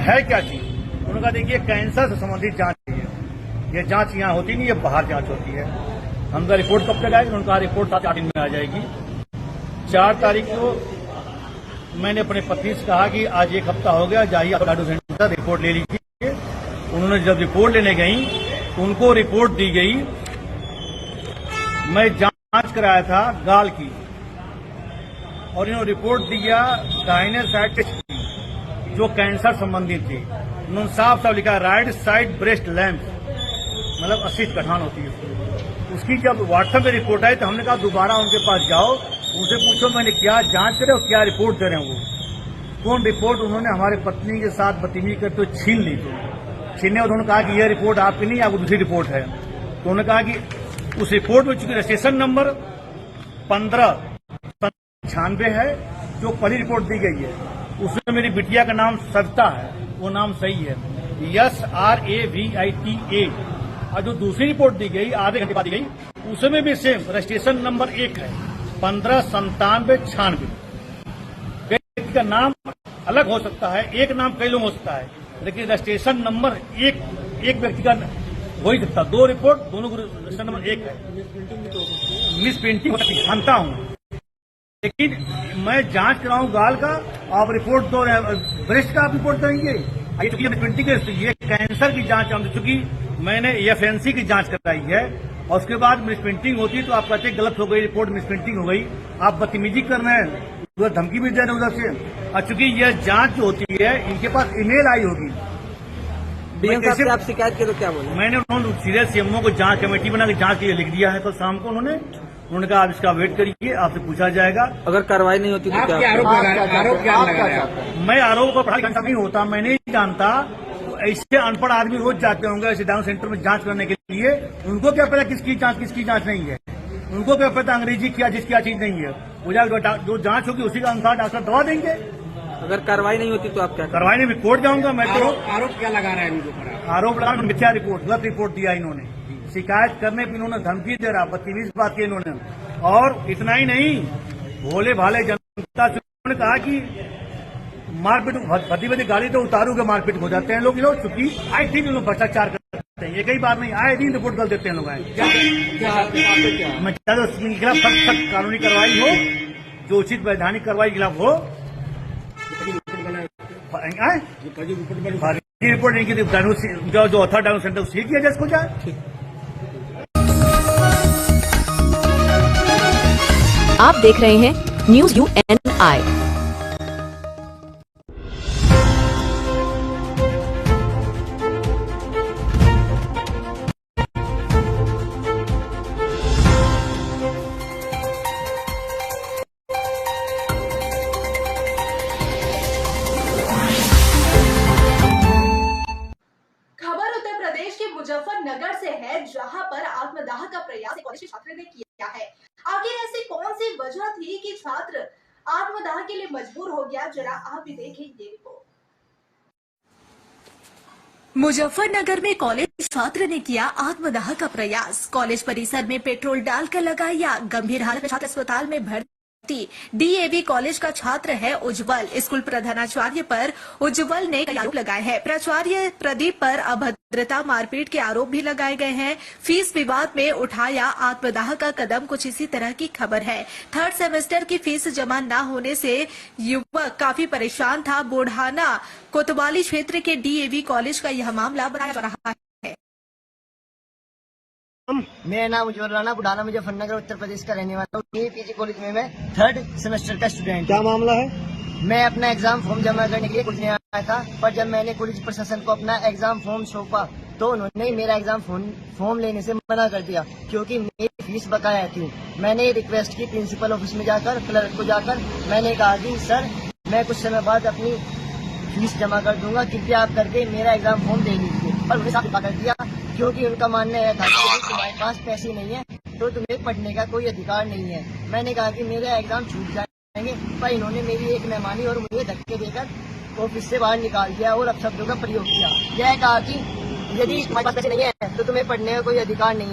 है क्या चीज। उन्होंने कहा देखिए कैंसर से संबंधित जांच है। ये जांच यहाँ होती नहीं, ये बाहर जांच होती है। हमका रिपोर्ट कब तक आएगी? उन्होंने कहा रिपोर्ट 7-8 दिन में आ जाएगी। 4 तारीख को मैंने अपने पत्नी से कहा कि आज 1 हफ्ता हो गया, जाइए आप डायग्नोस्टिक सेंटर रिपोर्ट ले लीजिए। उन्होंने जब रिपोर्ट लेने गई तो उनको रिपोर्ट दी गई, मैं जांच कराया था गाल की, और इन्होंने रिपोर्ट दिया दाहिने साइड की जो कैंसर संबंधित थी। उन्होंने साफ साफ लिखा राइट साइड ब्रेस्ट लैम्प, मतलब 80 गठान होती है। उसकी जब व्हाट्सएप में रिपोर्ट आई तो हमने कहा दोबारा उनके पास जाओ, उनसे पूछो मैंने क्या जांच करे और क्या रिपोर्ट दे रहे हैं वो। कौन रिपोर्ट उन्होंने हमारे पत्नी के साथ बदतमीजी करते हुए छीन ली। छीनने उन्होंने कहा कि यह रिपोर्ट आपकी नहीं, आपको दूसरी रिपोर्ट है। तो उन्होंने कहा कि उस रिपोर्ट में चूंकि रजिस्ट्रेशन नंबर 1596 है, जो पहली रिपोर्ट दी गई है उसमें मेरी बिटिया का नाम सविता है, वो नाम सही है, SRAVITA। और जो दूसरी रिपोर्ट दी गई आधे घंटे बाद दी गई, उसमें भी सेम रजिस्ट्रेशन नंबर 1 है 159796। व्यक्ति का नाम अलग हो सकता है, एक नाम कई लोग हो सकता है, लेकिन रजिस्ट्रेशन नंबर एक व्यक्ति का हो ही सकता। 2 रिपोर्ट दोनों रजिस्ट्रेशन नंबर 1 है। मिस प्रिंटिंग मानता हूं, लेकिन मैं जांच कराऊं गाल का, आप रिपोर्ट दो ब्रेस्ट का आप रिपोर्ट करेंगे। चूंकि प्रिंटिंग ये कैंसर की जांच, चूंकि मैंने FNC की जांच कराई है और उसके बाद मिस प्रिंटिंग होती है तो आप कहते गलत हो गई रिपोर्ट, मिस प्रिंटिंग हो गई, आप बदतमीजी कर रहे हैं, उधर धमकी भी दे रहे हैं उधर से। और चूंकि यह जांच जो होती है इनके पास ईमेल आई होगी।
से आप शिकायत करो क्या बोले?
मैंने उन्होंने सीरियस CMO को जांच कमेटी बना के जांच के लिए लिख दिया है। कल शाम को उन्होंने कहा आप इसका वेट करिए, आपसे पूछा जाएगा।
अगर कार्रवाई नहीं होती तो क्या आरोप लगा रहे हैं?
मैं आरोप को पढ़ाई नहीं होता, मैं नहीं जानता। ऐसे अनपढ़ आदमी रोज जाते होंगे ऐसे डायग्नोस्टिक सेंटर में जांच करने के लिए। उनको क्या पता किसकी जांच नहीं है? उनको क्या पता अंग्रेजी क्या जिसकी क्या चीज नहीं है? जो जांच होगी उसी का अनुसार डॉक्टर दवा देंगे।
अगर कार्रवाई नहीं होती तो आप क्या?
कार्रवाई नहीं, मैं कोर्ट जाऊंगा। मैं तो
आरोप क्या लगा रहे हैं इनको?
आरोप लगा मिथ्या रिपोर्ट, गलत रिपोर्ट दिया इन्होंने। शिकायत करने पर इन्होंने धमकी दे रहा, बदतमीज बात की इन्होंने। और इतना ही नहीं, भोले भाले जनता से उन्होंने कहा कि मारपीट भद्दी गाड़ी तो उतारूगे, मारपीट हो जाते हैं लोग। चूंकि आई थिंक लोग भ्रष्टाचार करते हैं, ये कई बार नहीं, आए दिन रिपोर्ट कर देते हैं लोग। मैं चाहता हूँ इसके खिलाफ सख्त कानूनी कार्रवाई हो, जो उचित वैधानिक कार्रवाई के खिलाफ हो। रिपोर्ट नहीं की जो अथॉरिटी डायग्नोस्टिक सेंटर उससे किया जाए, इसको जाए।
आप देख रहे हैं न्यूज UNI।
खबर उत्तर प्रदेश के मुजफ्फरनगर से है, जहां पर आत्मदाह का प्रयास एक कॉलेज के छात्र ने किया है। आखिर ऐसी कौन सी वजह थी कि छात्र आत्मदाह के लिए मजबूर हो गया? जरा आप भी देखें ये रिपोर्ट।
मुजफ्फरनगर में कॉलेज छात्र ने किया आत्मदाह का प्रयास। कॉलेज परिसर में पेट्रोल डालकर लगाया। गंभीर हालत में छात्र अस्पताल में भर्ती। DAV कॉलेज का छात्र है उज्जवल। स्कूल प्रधानाचार्य पर उज्जवल ने कई आरोप लगाए हैं। प्राचार्य प्रदीप पर अभद्रता, मारपीट के आरोप भी लगाए गए हैं। फीस विवाद में उठाया आत्मदाह का कदम, कुछ इसी तरह की खबर है। 3rd सेमेस्टर की फीस जमा न होने से युवक काफी परेशान था। बुढ़ाना कोतवाली क्षेत्र के DAV कॉलेज का यह मामला बताया जा रहा है।
मेरा नाम उज्जवल राणा, बुढ़ाना मुजफ्फरनगर उत्तर प्रदेश का रहने वाला हूँ। PG कॉलेज में मैं 3rd सेमेस्टर का स्टूडेंट।
क्या मामला है?
मैं अपना एग्जाम फॉर्म जमा करने के लिए कॉलेज आया था, पर जब मैंने कॉलेज प्रशासन को अपना एग्जाम फॉर्म सौंपा तो उन्होंने मेरा एग्जाम फॉर्म लेने से मना कर दिया क्योंकि मेरी फीस बकाया थी। मैंने रिक्वेस्ट की प्रिंसिपल ऑफिस में जाकर, क्लर्क को जाकर, मैंने कहा कि सर मैं कुछ समय बाद अपनी फीस जमा कर दूंगा, कृपया आप करके मेरा एग्जाम फॉर्म दे दीजिए। पर उन्हें साफ कर दिया क्योंकि उनका मानना यह था कि यदि तुम्हारे पास पैसे नहीं है तो तुम्हें पढ़ने का कोई अधिकार नहीं है। मैंने कहा कि मेरा एग्जाम छूट जाएंगे, पर इन्होंने मेरी एक न मानी और मुझे धक्के देकर ऑफिस से बाहर निकाल दिया और अपशब्दों का प्रयोग किया। यह कहा कि यदि तुम्हारे पास पैसे नहीं है तो तुम्हें पढ़ने का कोई अधिकार नहीं है।